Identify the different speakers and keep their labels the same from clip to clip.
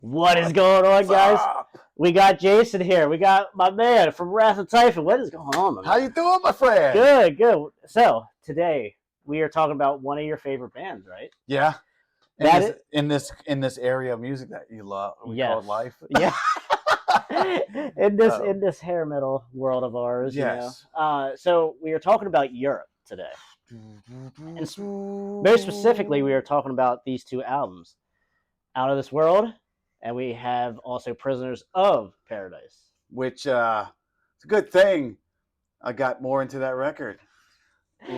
Speaker 1: What is going on, guys?
Speaker 2: Up?
Speaker 1: We got Jason here. We got my man from Wrath of Typhon. What is going on, man?
Speaker 2: How you doing, my friend?
Speaker 1: Good, good. So, today, we are talking about one of your favorite bands, right?
Speaker 2: Yeah. In this area of music that you love, we call it life.
Speaker 1: Yeah. in this hair metal world of ours,
Speaker 2: yes.
Speaker 1: You know. So, we are talking about Europe today. And most specifically, we are talking about these two albums, Out of This World, and we have also Prisoners of Paradise.
Speaker 2: Which, it's a good thing I got more into that record.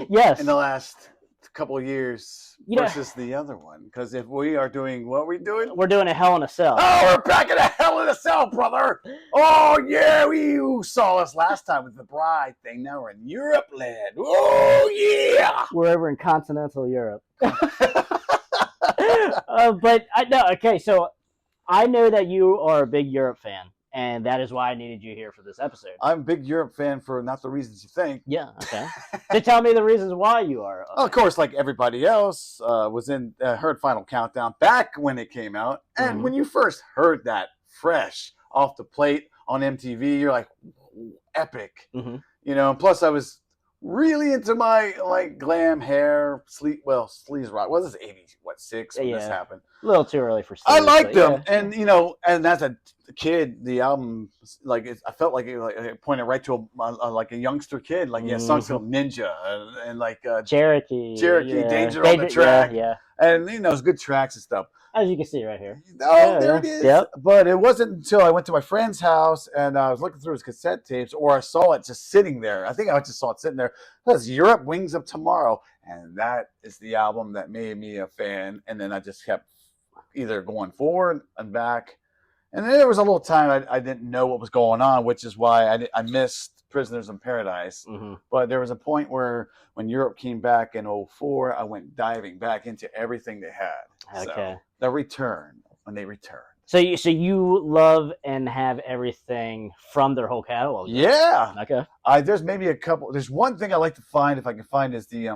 Speaker 1: Yes.
Speaker 2: In the last couple of years versus the other one. Because if we are doing, what are we doing?
Speaker 1: We're doing a Hell in a Cell.
Speaker 2: Oh, we're back in a Hell in a Cell, brother. Oh, yeah. You saw us last time with the Bride thing. Now we're in Europe land. Oh, yeah.
Speaker 1: We're over in continental Europe. But I know. Okay, so I know that you are a big Europe fan, and that is why I needed you here for this episode.
Speaker 2: I'm a big Europe fan for not the reasons you think.
Speaker 1: Yeah, okay. So tell me the reasons why you are.
Speaker 2: Of course, like everybody else, heard Final Countdown back when it came out. And when you first heard that fresh off the plate on MTV, you're like, epic.
Speaker 1: Mm-hmm.
Speaker 2: You know, and plus I was really into my like glam hair, sleaze rock. What was this, 86 when this happened?
Speaker 1: A little too early for sleaze.
Speaker 2: I liked them, and you know, and as a kid, the album, like I felt like it pointed right to a youngster kid. Like songs called Ninja and like
Speaker 1: Cherokee,
Speaker 2: Danger on the Track, and you know, it's good tracks and stuff.
Speaker 1: As you can see right here.
Speaker 2: Oh, there it is. Yep. But it wasn't until I went to my friend's house and I was looking through his cassette tapes, or I saw it just sitting there. I think I just saw it sitting there. That's Europe, Wings of Tomorrow. And that is the album that made me a fan. And then I just kept either going forward and back. And then there was a little time I didn't know what was going on, which is why I missed Prisoners in Paradise.
Speaker 1: Mm-hmm.
Speaker 2: But there was a point where when Europe came back in 2004, I went diving back into everything they had.
Speaker 1: Okay.
Speaker 2: So, the return, when they return.
Speaker 1: So you love and have everything from their whole catalog?
Speaker 2: Yeah.
Speaker 1: Okay.
Speaker 2: There's maybe a couple. There's one thing I like to find, if I can find, is the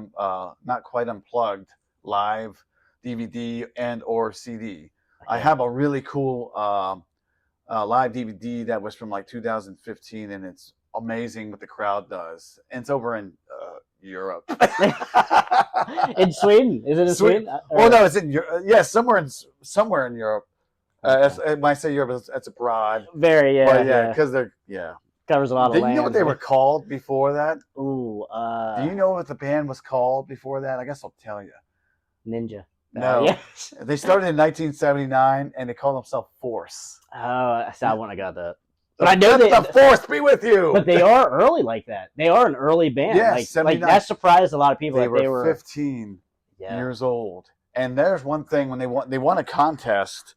Speaker 2: Not Quite Unplugged live DVD and or CD. Okay. I have a really cool live DVD that was from like 2015, and it's amazing what the crowd does. And it's over in Europe.
Speaker 1: In Sweden? Is it in Sweden?
Speaker 2: Oh no, it's in Europe. Yeah, somewhere in Europe. When I say Europe, it's abroad.
Speaker 1: Very,
Speaker 2: because they're
Speaker 1: covers a lot of land.
Speaker 2: Do you know what they were called before that?
Speaker 1: Ooh.
Speaker 2: Do you know what the band was called before that? I guess I'll tell you.
Speaker 1: Ninja.
Speaker 2: No. They started in 1979 and they called themselves Force.
Speaker 1: Oh, that's how I got that. But I know
Speaker 2: the Force be with you.
Speaker 1: But they are early like that. They are an early band.
Speaker 2: Yeah,
Speaker 1: like that surprised a lot of people.
Speaker 2: They were 15 years old. And there's one thing, when they won a contest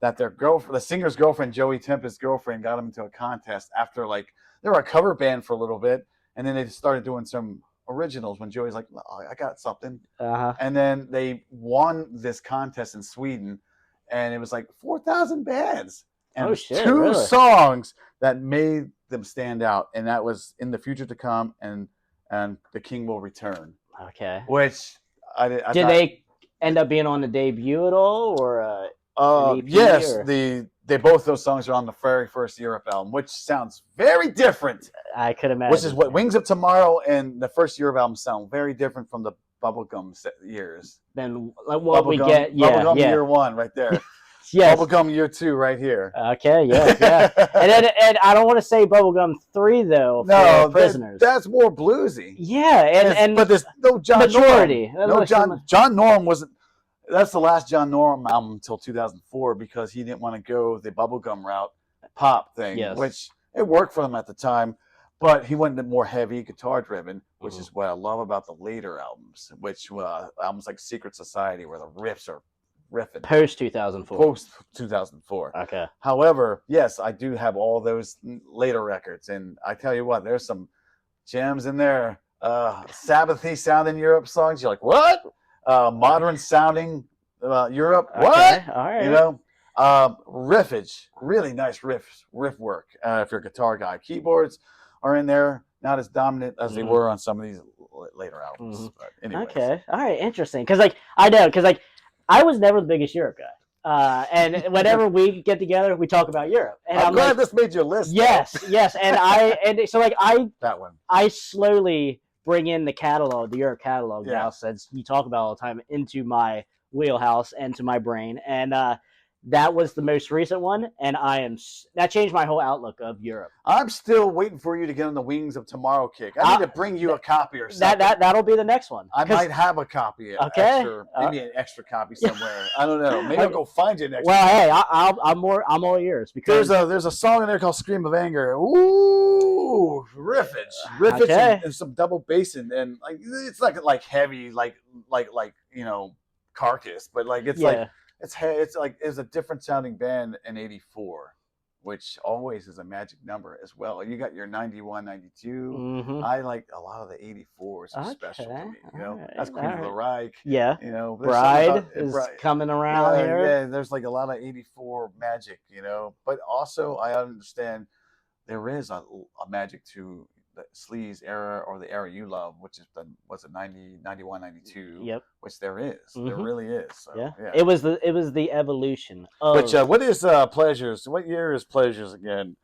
Speaker 2: that the singer's girlfriend, Joey Tempest's girlfriend, got them into a contest after they were a cover band for a little bit, and then they started doing some originals when Joey's like, oh, I got something. And then they won this contest in Sweden, and it was like 4,000 bands. And two songs that made them stand out, and that was In the Future to Come and The King Will Return.
Speaker 1: Okay.
Speaker 2: Which did
Speaker 1: they end up being on the debut at all, or
Speaker 2: yes, or? Both those songs are on the very first Europe album, which sounds very different.
Speaker 1: I could imagine.
Speaker 2: Which is what Wings of Tomorrow and the first Europe album sound very different from the Bubblegum years.
Speaker 1: Then what we get,
Speaker 2: Bubblegum year one right there.
Speaker 1: Yes.
Speaker 2: Bubblegum year 2 right here.
Speaker 1: Okay, yeah. and I don't want to say Bubblegum 3 though. For Prisoners.
Speaker 2: That's more bluesy.
Speaker 1: Yeah,
Speaker 2: but there's no John
Speaker 1: majority.
Speaker 2: Norum. No John Norum wasn't. That's the last John Norum album until 2004 because he didn't want to go the bubblegum route, pop thing, which it worked for him at the time. But he went more heavy guitar driven, which is what I love about the later albums, which albums like Secret Society, where the riffs are riffing.
Speaker 1: Post 2004.
Speaker 2: Post 2004.
Speaker 1: Okay.
Speaker 2: However, yes, I do have all those later records, and I tell you what, there's some gems in there. Sabbathy sounding Europe songs. You're like, what? Modern sounding Europe. What?
Speaker 1: All right.
Speaker 2: You know, riffage. Really nice riff work. If you're a guitar guy, keyboards are in there. Not as dominant as they were on some of these later albums. But anyways.
Speaker 1: Okay. All right. Interesting. Because I was never the biggest Europe guy. And whenever we get together, we talk about Europe. And
Speaker 2: I'm glad
Speaker 1: like,
Speaker 2: this made your list.
Speaker 1: Yes, yes. And so like
Speaker 2: that one.
Speaker 1: I slowly bring in the Europe catalog
Speaker 2: Yeah.
Speaker 1: now, since you talk about all the time, into my wheelhouse and to my brain. And that was the most recent one, and that changed my whole outlook of Europe.
Speaker 2: I'm still waiting for you to get on the Wings of Tomorrow kick. I need to bring you a copy or something.
Speaker 1: That'll be the next one.
Speaker 2: I might have a copy.
Speaker 1: Okay.
Speaker 2: Maybe an extra copy somewhere. I don't know. Maybe I'll go find you next.
Speaker 1: Well, hey, I'm all ears, because
Speaker 2: there's a song in there called "Scream of Anger." Ooh, riffage, and some double bass, and like it's like heavy, like Carcass, but like it's like. It's a different sounding band in '84, which always is a magic number as well. You got your 91, 92.
Speaker 1: Mm-hmm.
Speaker 2: I like a lot of the '84s are special to me. That's Queen of the Reich.
Speaker 1: Yeah.
Speaker 2: Bride
Speaker 1: is coming around here.
Speaker 2: Yeah, there's like a lot of '84 magic. But also I understand there is a magic to the Sleaze era, or the era you love, which is was it 90, 91, 92?
Speaker 1: Yep.
Speaker 2: Which there is. There really is. So,
Speaker 1: yeah. It was the evolution of.
Speaker 2: Which what is Pleasures? What year is Pleasures again?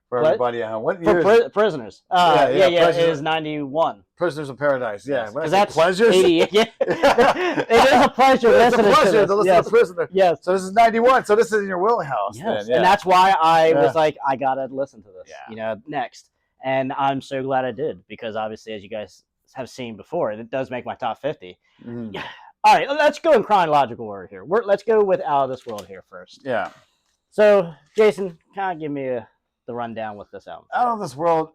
Speaker 2: For everybody at home. What year?
Speaker 1: For Prisoners. It is 91.
Speaker 2: Prisoners of Paradise. Yeah.
Speaker 1: Because that's
Speaker 2: Pleasures.
Speaker 1: 80. Yeah. It is a pleasure.
Speaker 2: It's a pleasure to listen to Prisoner.
Speaker 1: Yes.
Speaker 2: So this is 91. So this is in your wheelhouse.
Speaker 1: Yes.
Speaker 2: Then.
Speaker 1: And that's why I was like, I gotta listen to this. Yeah. Next. And I'm so glad I did, because obviously, as you guys have seen before, it does make my top 50. Mm. All right, let's go in chronological order here. Let's go with Out of This World here first.
Speaker 2: Yeah.
Speaker 1: So, Jason, kind of give me the rundown with this album.
Speaker 2: Out of This World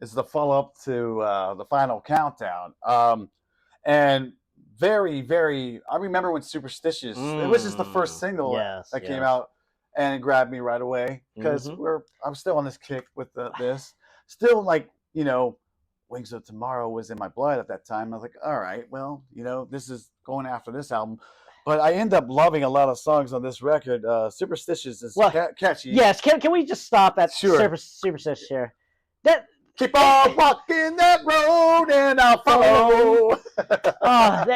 Speaker 2: is the follow-up to the Final Countdown. And very, very, I remember when Superstitious, it was just the first single that came out, and it grabbed me right away, because I'm still on this kick with this. Still, like, Wings of Tomorrow was in my blood at that time. I was like, all right, well, this is going after this album. But I end up loving a lot of songs on this record. Superstitious is catchy.
Speaker 1: Yes, can we just stop at Superstitious here?
Speaker 2: Keep on walking that road and I'll follow.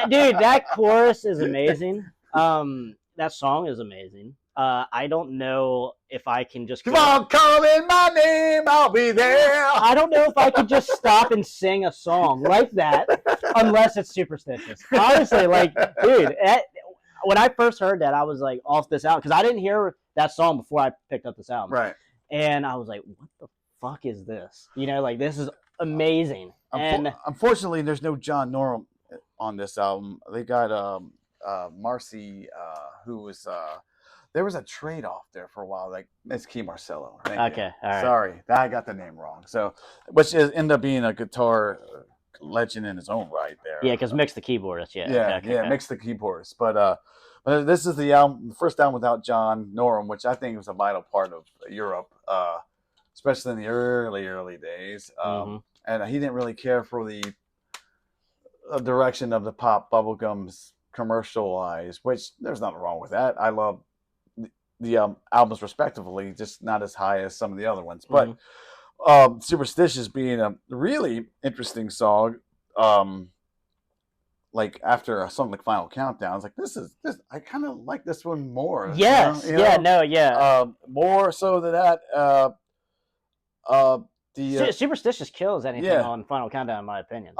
Speaker 1: Dude, that chorus is amazing. That song is amazing. I don't know if I can just
Speaker 2: keep on calling my name, I'll be there.
Speaker 1: I don't know if I could just stop and sing a song like that unless it's Superstitious. Honestly, like, dude, when I first heard that, I was like off this album, because I didn't hear that song before I picked up this album.
Speaker 2: Right.
Speaker 1: And I was like, what the fuck is this? Like, this is amazing. And
Speaker 2: unfortunately, there's no John Norum on this album. They got Marcy, who was there was a trade-off there for a while, like Miss Key Marcello.
Speaker 1: Okay, all right.
Speaker 2: Sorry, I got the name wrong. So, which ended up being a guitar legend in his own right there.
Speaker 1: Yeah, because Mix the Keyboardist.
Speaker 2: Mix the Keyboardist. But this is the first album without John Norum, which I think was a vital part of Europe, especially in the early days. And he didn't really care for the direction of the pop bubblegums commercialized, which there's nothing wrong with that. I love the albums respectively, just not as high as some of the other ones. But Superstitious being a really interesting song, like after a song like Final Countdown, I was like, this I kind of like this one more.
Speaker 1: Yes,
Speaker 2: more so than that.
Speaker 1: Superstitious kills anything on Final Countdown, in my opinion.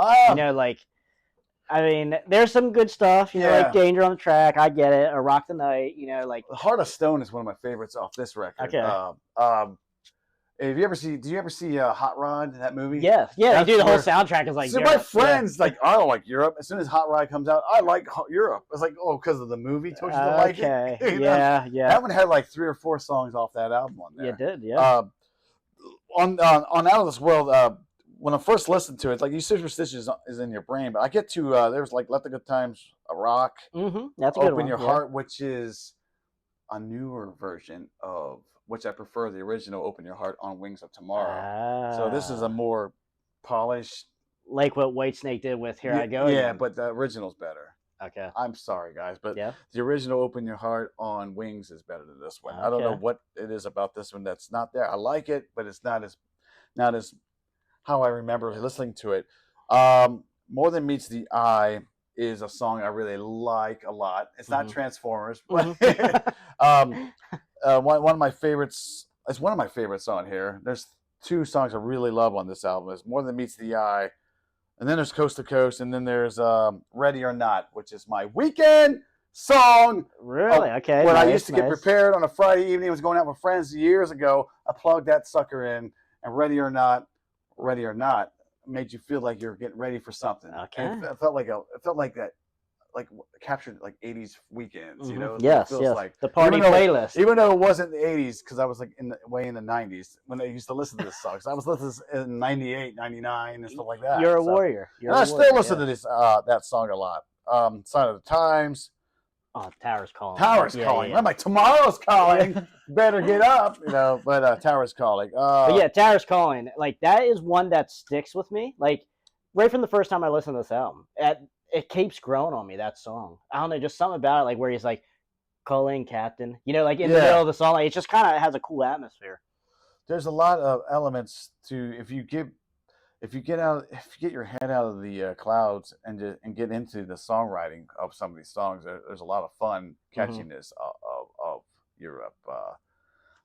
Speaker 1: I mean, there's some good stuff, like Danger on the Track. I get it. Or Rock the Night, like
Speaker 2: Heart of Stone is one of my favorites off this record.
Speaker 1: Okay.
Speaker 2: Do you ever see Hot Rod, that movie?
Speaker 1: Yeah. They do the whole soundtrack is like.
Speaker 2: So my friends like, I don't like Europe. As soon as Hot Rod comes out, I like Europe. It's like, because of the movie. Told you to like it.
Speaker 1: Yeah.
Speaker 2: That one had like 3 or 4 songs off that album on there.
Speaker 1: Yeah, it did. Yeah.
Speaker 2: On Out of This World. When I first listened to it, like, you Superstitious is in your brain, but I get to there's like Let the Good Times Rock.
Speaker 1: That's a good one.
Speaker 2: Open Your Heart, which is a newer version of which I prefer the original Open Your Heart on Wings of Tomorrow. So this is a more polished,
Speaker 1: like what Whitesnake did with Here I Go.
Speaker 2: Yeah, but the original's better.
Speaker 1: Okay.
Speaker 2: I'm sorry, guys, but the original Open Your Heart on Wings is better than this one. I don't know what it is about this one that's not there. I like it, but it's not as how I remember listening to it. More Than Meets the Eye is a song I really like a lot. It's not Transformers, but One of my favorites. It's one of my favorites on here. There's two songs I really love on this album. It's More Than Meets the Eye, and then there's Coast to Coast, and then there's Ready or Not, which is my weekend song.
Speaker 1: Really? Okay.
Speaker 2: When I used to get prepared on a Friday evening, I was going out with friends years ago. I plugged that sucker in, and Ready or Not made you feel like you're getting ready for something.
Speaker 1: Okay.
Speaker 2: And it felt like that, like captured like 80s weekends, you know?
Speaker 1: Yes,
Speaker 2: it feels
Speaker 1: yes.
Speaker 2: like
Speaker 1: The party playlist.
Speaker 2: Even though it wasn't the 80s, because I was like in the 90s when I used to listen to this song. So I was listening to this in 98, 99 and stuff like that.
Speaker 1: You're a warrior.
Speaker 2: I still listen to this that song a lot. Sign of the Times.
Speaker 1: Oh, Tower's Calling.
Speaker 2: Tower's Calling. I'm like, Tomorrow's Calling. Better get up, you know. But Tower's Calling.
Speaker 1: But yeah, Tower's Calling. Like, that is one that sticks with me. Like, right from the first time I listened to this album. It keeps growing on me, that song. I don't know, just something about it, like where he's like, calling Captain. You know, like in the middle of the song. Like, it just kind of has a cool atmosphere.
Speaker 2: There's a lot of elements to if you get your head out of the clouds and get into the songwriting of some of these songs. There's a lot of fun catchiness of Europe.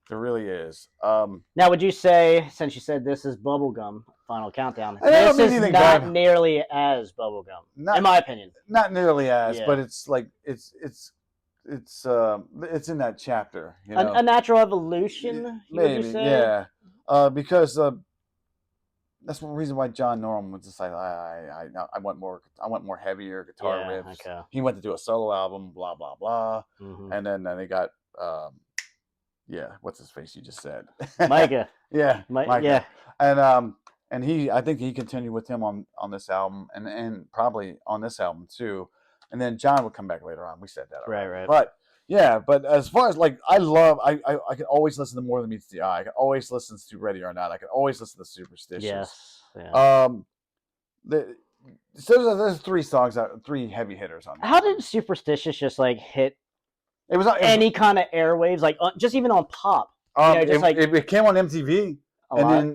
Speaker 2: There really is.
Speaker 1: Now, would you say, since you said this is bubblegum, Final Countdown, this is not nearly as bubblegum, in my opinion.
Speaker 2: Not nearly as, but it's like it's in that chapter. You know?
Speaker 1: A natural evolution,
Speaker 2: maybe,
Speaker 1: would you say?
Speaker 2: Yeah. Because that's one reason why John Norum was just like, I want more heavier guitar riffs.
Speaker 1: Okay.
Speaker 2: He went to do a solo album, blah blah blah, and then they got what's his face you just said,
Speaker 1: Micah.
Speaker 2: Micah. And I think he continued with him on this album and probably on this album too, and then John would come back later on. We said that already.
Speaker 1: Right.
Speaker 2: But as far as like, I could always listen to More Than Meets the Eye. I could always listen to Ready or Not. I could always listen to Superstitious.
Speaker 1: Yes. Yeah.
Speaker 2: So there's three heavy hitters on there.
Speaker 1: How did Superstitious just like hit?
Speaker 2: It was
Speaker 1: any kind of airwaves, like just even on pop.
Speaker 2: It came on MTV, and then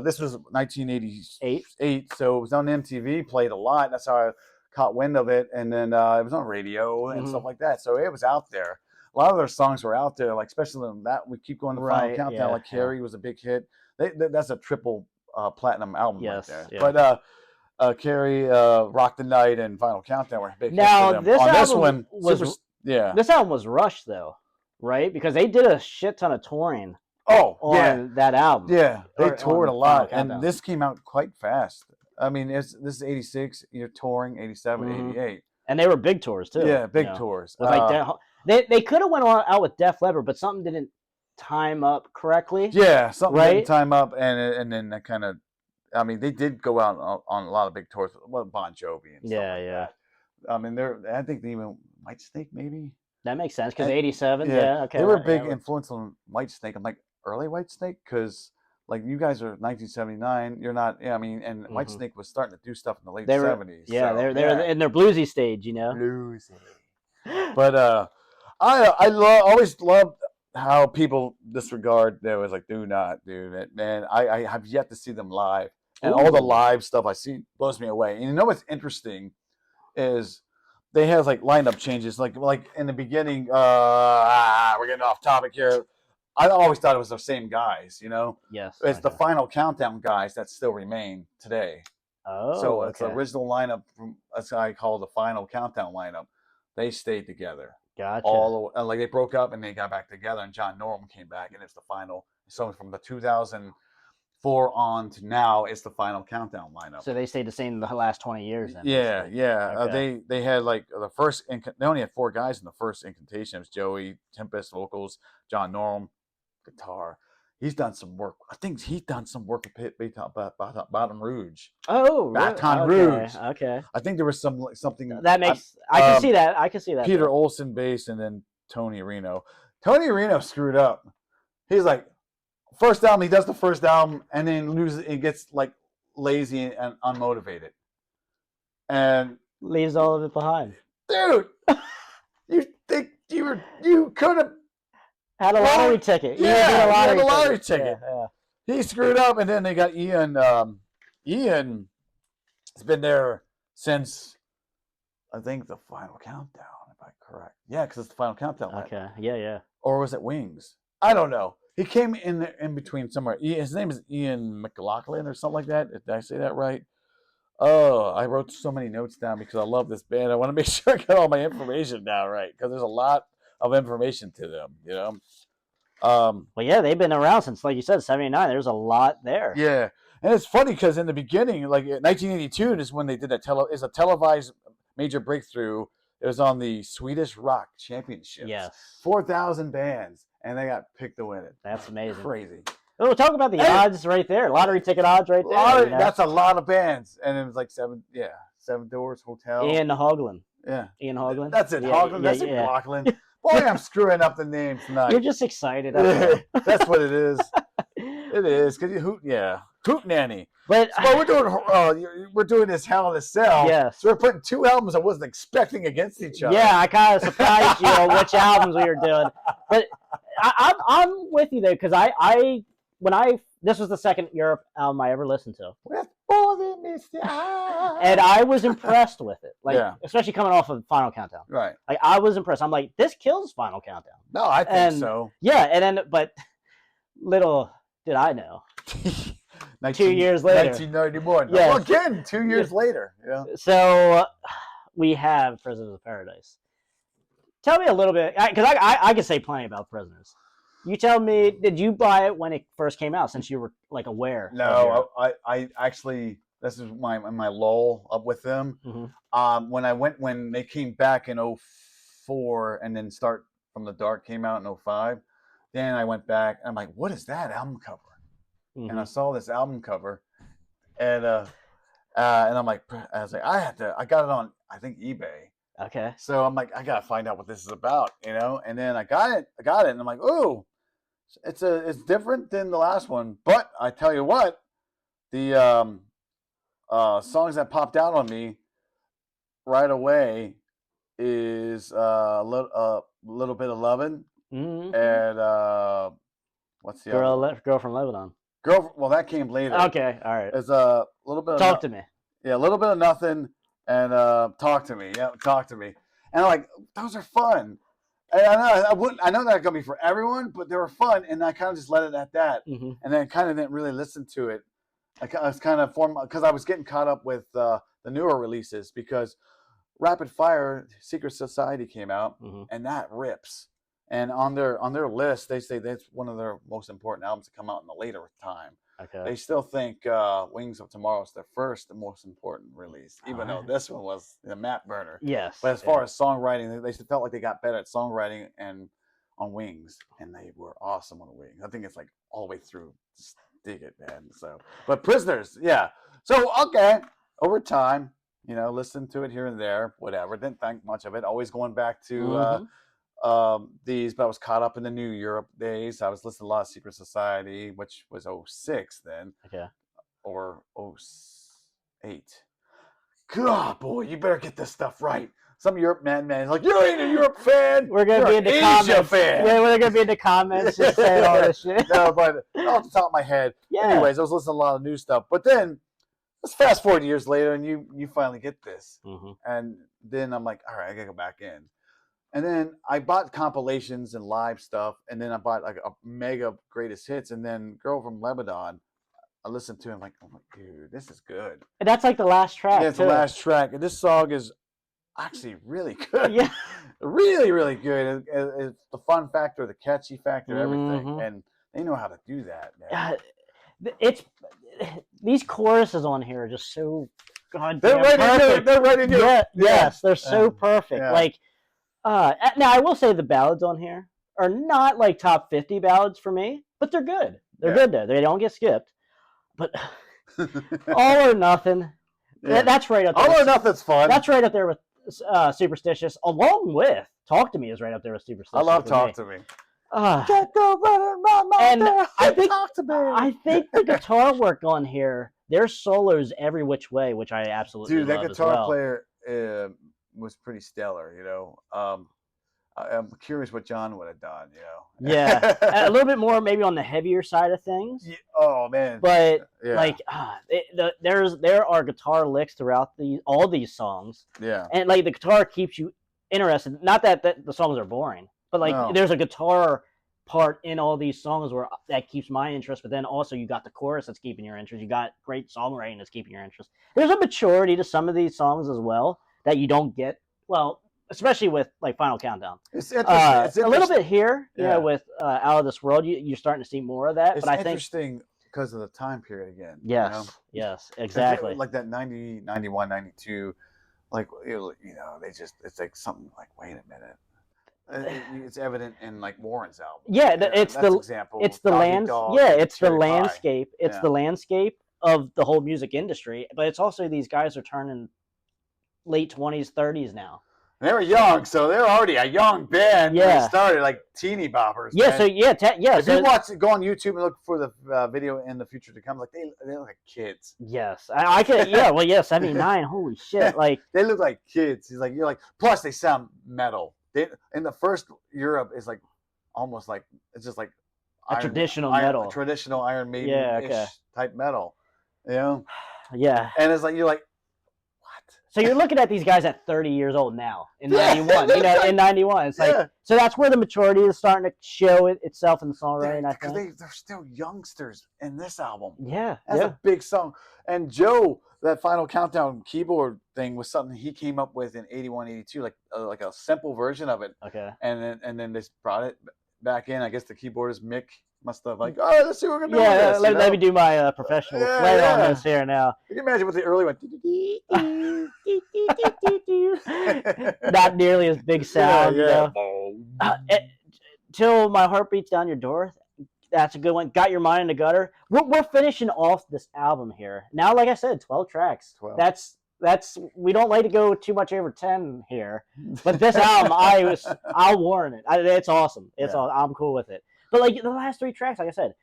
Speaker 2: this was 1988, so it was on MTV, played a lot. That's how I caught wind of it, and then it was on radio and stuff like that. So it was out there. A lot of their songs were out there, like especially on that. We keep going to Final Countdown. Like Carrie was a big hit. That's a triple platinum album right there. Yeah. But Carrie, Rock the Night, and Final Countdown were big hits for them.
Speaker 1: This album was rushed though, right? Because they did a shit ton of touring. On that album.
Speaker 2: Yeah, they toured a lot, and this came out quite fast. I mean, this is 86. You're touring 87, 88,
Speaker 1: and they were big tours too.
Speaker 2: Yeah, big tours.
Speaker 1: Like they could have went out with Def Leppard, but something didn't time up correctly.
Speaker 2: Yeah, something didn't time up, and then that kind of. I mean, they did go out on a lot of big tours. Bon Jovi and stuff like that. I mean, I think they even Whitesnake maybe.
Speaker 1: That makes sense because 87. Yeah, okay.
Speaker 2: They were a big influence on Whitesnake. I'm like, early Whitesnake, because like you guys are 1979. You're not. Yeah, I mean, and Whitesnake was starting to do stuff in the late 70s.
Speaker 1: Yeah, so, they're in their bluesy stage, you know.
Speaker 2: Bluesy. But I always loved how people disregard. There was like, do not do that, man. I have yet to see them live, and all the live stuff I see blows me away. And you know what's interesting is they have like lineup changes. Like in the beginning, we're getting off topic here. I always thought it was the same guys, you know?
Speaker 1: Yes.
Speaker 2: It's the Final Countdown guys that still remain today.
Speaker 1: Oh,
Speaker 2: so it's the original lineup that's what I call the Final Countdown lineup. They stayed together.
Speaker 1: Gotcha.
Speaker 2: Like they broke up and they got back together, and John Norum came back, and it's the final. So from the 2004 on to now, it's the Final Countdown lineup.
Speaker 1: So they stayed the same the last 20 years then.
Speaker 2: Yeah. Okay. They had like the first. They only had 4 guys in the first incantation. It was Joey Tempest vocals, John Norum guitar. He's done some work. I think he's done some work with Baton Rouge.
Speaker 1: Oh,
Speaker 2: Baton Rouge.
Speaker 1: Okay.
Speaker 2: I think there was something
Speaker 1: that makes. I can see that. I can see that.
Speaker 2: Peter Olsson bass, and then Tony Reno. Tony Reno screwed up. He's like, first album, he does the first album, and then loses. He gets like lazy and unmotivated, and
Speaker 1: leaves all of it behind.
Speaker 2: Dude, you think you could have.
Speaker 1: Had a lottery ticket.
Speaker 2: Yeah, he had a lottery ticket. Yeah. He screwed up, and then they got Ian. Ian has been there since, I think, the Final Countdown, if right, correct. Yeah, because it's the Final Countdown.
Speaker 1: Okay, yeah.
Speaker 2: Or was it Wings? I don't know. He came in between somewhere. His name is Ian McLaughlin or something like that. Did I say that right? Oh, I wrote so many notes down because I love this band. I want to make sure I got all my information down right because there's a lot of information to them, you know.
Speaker 1: Well, yeah, they've been around since, like you said, '79. There's a lot there.
Speaker 2: Yeah, and it's funny because in the beginning, like 1982, is when they did that. It's a televised major breakthrough. It was on the Swedish Rock Championships.
Speaker 1: Yes,
Speaker 2: 4,000 bands, and they got picked to win it.
Speaker 1: That's amazing.
Speaker 2: Crazy.
Speaker 1: We'll talk about the odds right there. Lottery ticket odds right there. You know?
Speaker 2: That's a lot of bands, and it was like Seven Doors Hotel.
Speaker 1: Ian Haugland.
Speaker 2: Yeah,
Speaker 1: Ian Haugland.
Speaker 2: That's it. Haugland. That's it. McLaughlin. Boy, I'm screwing up the names tonight.
Speaker 1: You're just excited.
Speaker 2: That's what it is. It is because Hootenanny.
Speaker 1: But
Speaker 2: we're doing this Hell in a Cell.
Speaker 1: Yes.
Speaker 2: So we're putting two albums I wasn't expecting against each other.
Speaker 1: Yeah, I kind of surprised you on which albums we were doing. But I'm with you there because this was the second Europe album I ever listened to. And I was impressed with it. Especially coming off of Final Countdown.
Speaker 2: Right.
Speaker 1: Like I was impressed. I'm like, this kills Final Countdown.
Speaker 2: No, I think so.
Speaker 1: Yeah, but little did I know. 2 years later.
Speaker 2: 1991.
Speaker 1: Yes.
Speaker 2: Well, again, 2 years later. Yeah.
Speaker 1: So we have Prisoners of Paradise. Tell me a little bit, because I can say plenty about Prisoners. You tell me, did you buy it when it first came out, since you were like aware?
Speaker 2: No, I actually, this is my lull up with them.
Speaker 1: Mm-hmm.
Speaker 2: When they came back in 2004 and then Start from the Dark came out in 2005, then I went back and I'm like, what is that album cover?
Speaker 1: Mm-hmm.
Speaker 2: And I saw this album cover, and I'm like, I got it on, I think, eBay.
Speaker 1: Okay.
Speaker 2: So I'm like, I gotta find out what this is about, you know. And then I got it, and I'm like, ooh, it's different than the last one. But I tell you what, the songs that popped out on me right away is a little bit of Lovin',
Speaker 1: mm-hmm.
Speaker 2: and what's the other?
Speaker 1: Girl from Lebanon.
Speaker 2: Well, that came later.
Speaker 1: Okay, all right.
Speaker 2: It's a little bit of
Speaker 1: Talk to Me.
Speaker 2: Yeah, a little bit of Nothing and Talk to Me. Yeah, Talk to Me. And I'm like, those are fun. And I know they're not gonna be for everyone, but they were fun, and I kind of just let it at that.
Speaker 1: Mm-hmm.
Speaker 2: And then kind of didn't really listen to it. I was kind of because I was getting caught up with the newer releases because Rapid Fire Secret Society came out,
Speaker 1: mm-hmm.
Speaker 2: and that rips. And on their list, they say that's one of their most important albums to come out in the later time. Okay. They still think Wings of Tomorrow is their first and most important release, even though this one was a map burner.
Speaker 1: Yes.
Speaker 2: But as far as songwriting, they felt like they got better at songwriting and on Wings, and they were awesome on Wings. I think it's like all the way through. Just dig it, man. So, but Prisoners, yeah. So okay, over time, listen to it here and there, whatever. Didn't think much of it. Always going back to. Mm-hmm. These, but I was caught up in the new Europe days. I was listening to a lot of Secret Society, which was 2006 then.
Speaker 1: Okay.
Speaker 2: Or 2008. God, boy, you better get this stuff right. Some Europe man is like, you ain't a Europe fan.
Speaker 1: We're gonna be in the comments. Fan. Yeah, we're gonna be in the comments just saying all this shit.
Speaker 2: No, but off the top of my head. Yeah. Anyways, I was listening to a lot of new stuff. But then let's fast forward years later, and you finally get this.
Speaker 1: Mm-hmm.
Speaker 2: And then I'm like, all right, I gotta go back in. And then I bought compilations and live stuff, and then I bought like a mega greatest hits, and then Girl from Lebanon, I listened to it, I'm like, oh my dude, this is good.
Speaker 1: And that's like the last track.
Speaker 2: Yeah, it's the last track. And this song is actually really good. Yeah. Really, really good. It's the fun factor, the catchy factor, everything. Mm-hmm. And they know how to do that, man.
Speaker 1: These choruses on here are just so goddamn
Speaker 2: perfect. They're right in your
Speaker 1: Yes, they're so perfect. Yeah. Like, now I will say the ballads on here are not like top 50 ballads for me, but they're good. They're good though. They don't get skipped. But All or Nothing, that's right up there.
Speaker 2: All or Nothing's fun.
Speaker 1: That's right up there with Superstitious, along with Talk to Me is right up there with Superstitious.
Speaker 2: I love Talk to Me.
Speaker 1: Can't go running around my and I think the guitar work on here, there's solos every which way, which I absolutely love.
Speaker 2: Dude, that guitar player was pretty stellar, I'm curious what John would have done,
Speaker 1: Yeah, a little bit more maybe on the heavier side of things.
Speaker 2: Yeah. Oh man!
Speaker 1: But there are guitar licks throughout all these songs.
Speaker 2: Yeah,
Speaker 1: and like the guitar keeps you interested. Not that the songs are boring, but like
Speaker 2: No.
Speaker 1: there's a guitar part in all these songs where that keeps my interest. But then also you got the chorus that's keeping your interest. You got great songwriting that's keeping your interest. There's a maturity to some of these songs as well that you don't get. Well, especially with like Final Countdown.
Speaker 2: It's interesting. It's
Speaker 1: a little bit here,
Speaker 2: Yeah.
Speaker 1: with Out of This World. You're starting to see more of that.
Speaker 2: It's
Speaker 1: but I think
Speaker 2: interesting because of the time period again.
Speaker 1: yes,
Speaker 2: you know?
Speaker 1: yes, exactly.
Speaker 2: Like that 90, 91, 92, like, it's like something like, wait a minute. It's evident in like Warren's album.
Speaker 1: Yeah, it's
Speaker 2: that's
Speaker 1: the
Speaker 2: example.
Speaker 1: it's the it's the landscape. It's the landscape of the whole music industry, but it's also these guys are turning late 20s, 30s now.
Speaker 2: They were young, so they're already a young band.
Speaker 1: Yeah,
Speaker 2: they started like teeny boppers.
Speaker 1: Yeah,
Speaker 2: man.
Speaker 1: so
Speaker 2: If you watch, go on YouTube and look for the video in the future to come. Like they look like kids.
Speaker 1: Yes, I can. Yeah, well, yeah, 79. Holy shit! Like
Speaker 2: they look like kids. You're like. Plus, they sound metal. In the first Europe is like almost like it's just like
Speaker 1: traditional
Speaker 2: Iron Maiden type metal. You know?
Speaker 1: Yeah.
Speaker 2: And it's like you're like, what?
Speaker 1: So you're looking at these guys at 30 years old now in 91. In 91, it's like so that's where the maturity is starting to show itself in the songwriting. I think
Speaker 2: they're still youngsters in this album.
Speaker 1: Yeah,
Speaker 2: that's a big song. And Joe, that Final Countdown keyboard thing was something he came up with in 81, 82, like a simple version of it.
Speaker 1: Okay.
Speaker 2: And then they brought it back in. I guess the keyboardist Mick must have like, all right, let's see what we're gonna do with this.
Speaker 1: Let me do my professional play on this here now.
Speaker 2: You can imagine what the early one.
Speaker 1: Not nearly as big sound, Till My Heart Beats Down Your Door. That's a good one. Got Your Mind in the Gutter. We're finishing off this album here now. Like I said, 12 tracks. 12. That's we don't like to go too much over 10 here, but this album I'll warrant it. It's awesome. I'm cool with it. But like the last 3 tracks, like I said,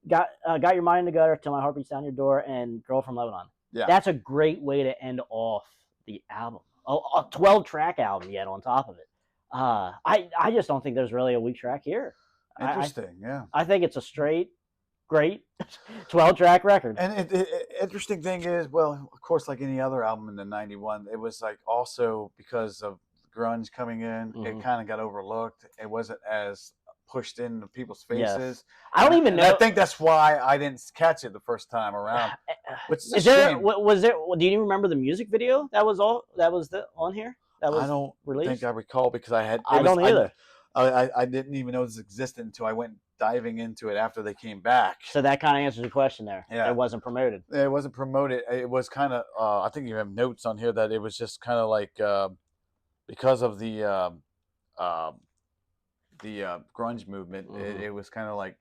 Speaker 1: got Your Mind in the Gutter, Till My Heart Beats Down Your Door, and Girl from Lebanon. Yeah, that's a great way to end off the album. A 12-track album yet on top of it. I just don't think there's really a weak track here.
Speaker 2: Interesting,
Speaker 1: I think it's a straight, great 12-track record.
Speaker 2: And interesting thing is, well, of course, like any other album in the 91, it was like also because of grunge coming in, it kind of got overlooked. It wasn't as pushed into people's faces.
Speaker 1: Yes. I don't even know.
Speaker 2: I think that's why I didn't catch it the first time around. Which is
Speaker 1: shame. Was there? Do you remember the music video that was on here? That was
Speaker 2: I don't
Speaker 1: released?
Speaker 2: think I recall because I
Speaker 1: don't either.
Speaker 2: I didn't even know this existed until I went diving into it after they came back.
Speaker 1: So that kind of answers your question there. Yeah. It wasn't promoted.
Speaker 2: It wasn't promoted. It was kind of, I think you have notes on here that it was just kind of like, because of the grunge movement, it was kind of like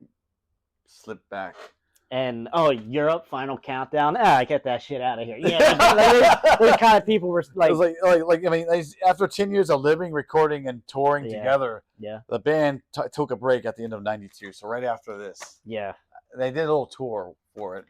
Speaker 2: slipped back.
Speaker 1: And Europe Final Countdown. Get that shit out of here. Yeah, those kind of people were like,
Speaker 2: it was like I mean, after 10 years of living, recording, and touring together, the band took a break at the end of '92. So right after this, they did a little tour for it,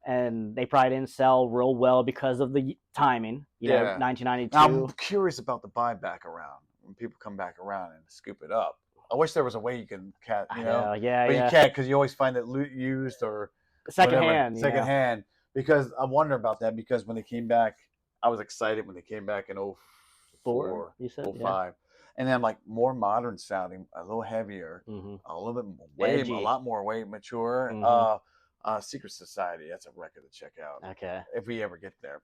Speaker 1: and they probably didn't sell real well because of the timing. You know, 1992.
Speaker 2: Now, I'm curious about the buyback around when people come back around and scoop it up. I wish there was a way you can but you can't because you always find it used or secondhand. Because I wonder about that because when they came back, I was excited when they came back in 04,
Speaker 1: you said,
Speaker 2: 05. And then like more modern sounding, a little heavier, a little bit a lot more mature. Secret Society, that's a record to check out.
Speaker 1: Okay.
Speaker 2: If we ever get there.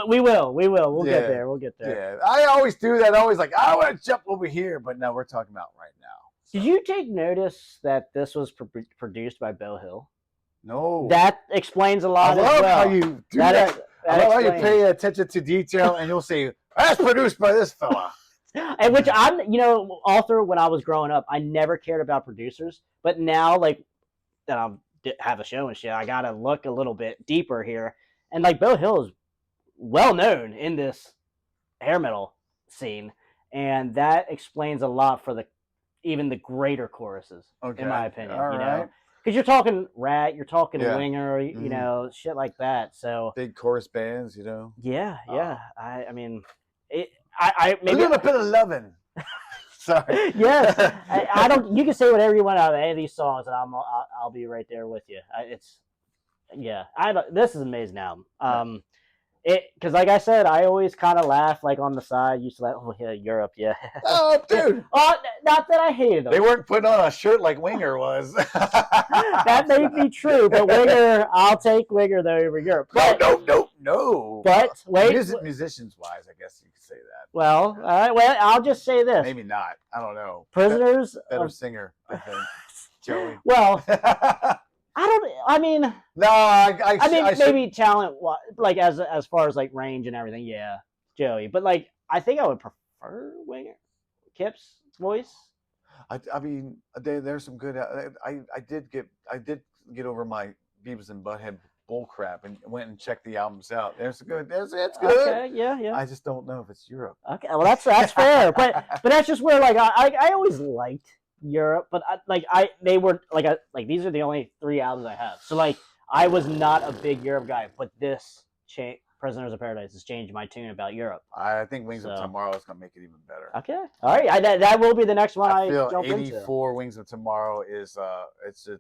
Speaker 1: We will. We'll get there.
Speaker 2: Yeah. I always do that. Always like, I want to jump over here, but no, we're talking about right now. So.
Speaker 1: Did you take notice that this was produced by Bill Hill?
Speaker 2: No.
Speaker 1: That explains a lot.
Speaker 2: I love how you do that. I love how you pay attention to detail, and you'll say, that's produced by this fella.
Speaker 1: And which all through when I was growing up, I never cared about producers, but now like that I have a show and shit, I gotta look a little bit deeper here. And like Bill Hill is well known in this hair metal scene, and that explains a lot for even the greater choruses, in my opinion.
Speaker 2: All right.
Speaker 1: Because you're talking Rat, you're talking Winger, you know, shit like that. So
Speaker 2: big chorus bands,
Speaker 1: Yeah. I mean, I maybe
Speaker 2: a little bit of loving. Sorry.
Speaker 1: Yes, I don't. You can say whatever you want out of any of these songs, and I'll be right there with you. This is an amazing album. because like I said, I always kind of laugh like on the side. Used to like, oh yeah, Europe, yeah.
Speaker 2: Oh, dude.
Speaker 1: Not that I hated them.
Speaker 2: They weren't putting on a shirt like Winger was.
Speaker 1: That may be true, but Winger, I'll take Winger though over Europe. But,
Speaker 2: No.
Speaker 1: But wait,
Speaker 2: musicians-wise, I guess you could say that.
Speaker 1: Well, all right. Well, I'll just say this.
Speaker 2: Maybe not. I don't know.
Speaker 1: Prisoners.
Speaker 2: Better singer, I think. Joey.
Speaker 1: Well, I mean,
Speaker 2: no, I
Speaker 1: mean, maybe talent, like as far as like range and everything, yeah, Joey. But like, I think I would prefer Winger, Kip's voice.
Speaker 2: I mean, there's some good. I did get over my Beavis and Butthead bullcrap and went and checked the albums out. It's good. It's good.
Speaker 1: Okay, yeah.
Speaker 2: I just don't know if it's Europe.
Speaker 1: Okay, well that's fair, but that's just where like I always liked Europe, but they were like these are the only 3 albums I have. So like I was not a big Europe guy, but this Prisoners of Paradise has changed my tune about Europe.
Speaker 2: I think Wings of Tomorrow is gonna make it even better.
Speaker 1: Okay, all right, that will be the next one I
Speaker 2: feel
Speaker 1: jump
Speaker 2: 84
Speaker 1: into.
Speaker 2: Wings of Tomorrow is it's a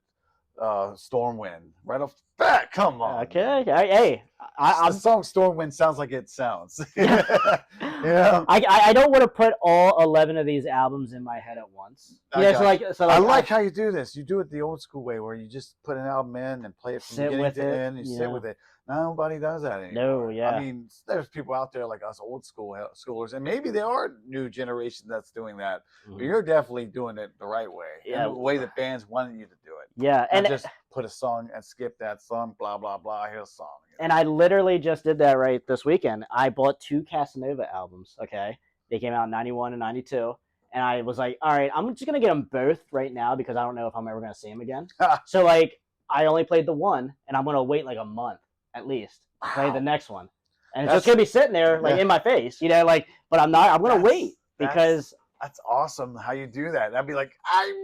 Speaker 2: Stormwind right off the bat. Come on.
Speaker 1: Okay, hey,
Speaker 2: the song Stormwind sounds like it sounds. Yeah.
Speaker 1: I don't want to put all 11 of these albums in my head at once.
Speaker 2: I like how you do this. You do it the old school way, where you just put an album in and play it from beginning to end. You sit with it. Nobody does that anymore.
Speaker 1: No, yeah.
Speaker 2: I mean, there's people out there like us, old schoolers, and maybe there are new generation that's doing that. But you're definitely doing it the right way.
Speaker 1: Yeah,
Speaker 2: the way that bands wanted you to do it.
Speaker 1: Yeah, and
Speaker 2: just put a song and skip that song. Blah blah blah. Here's a song.
Speaker 1: And I literally just did that right this weekend. I bought 2 Casanova albums. Okay, they came out in '91 and '92. And I was like, all right, I'm just going to get them both right now because I don't know if I'm ever going to see them again. So, like, I only played the one, and I'm going to wait like a month at least to play the next one. And it's just going to be sitting there, like, in my face, like, but I'm going to wait because...
Speaker 2: That's awesome how you do that. I'd be like,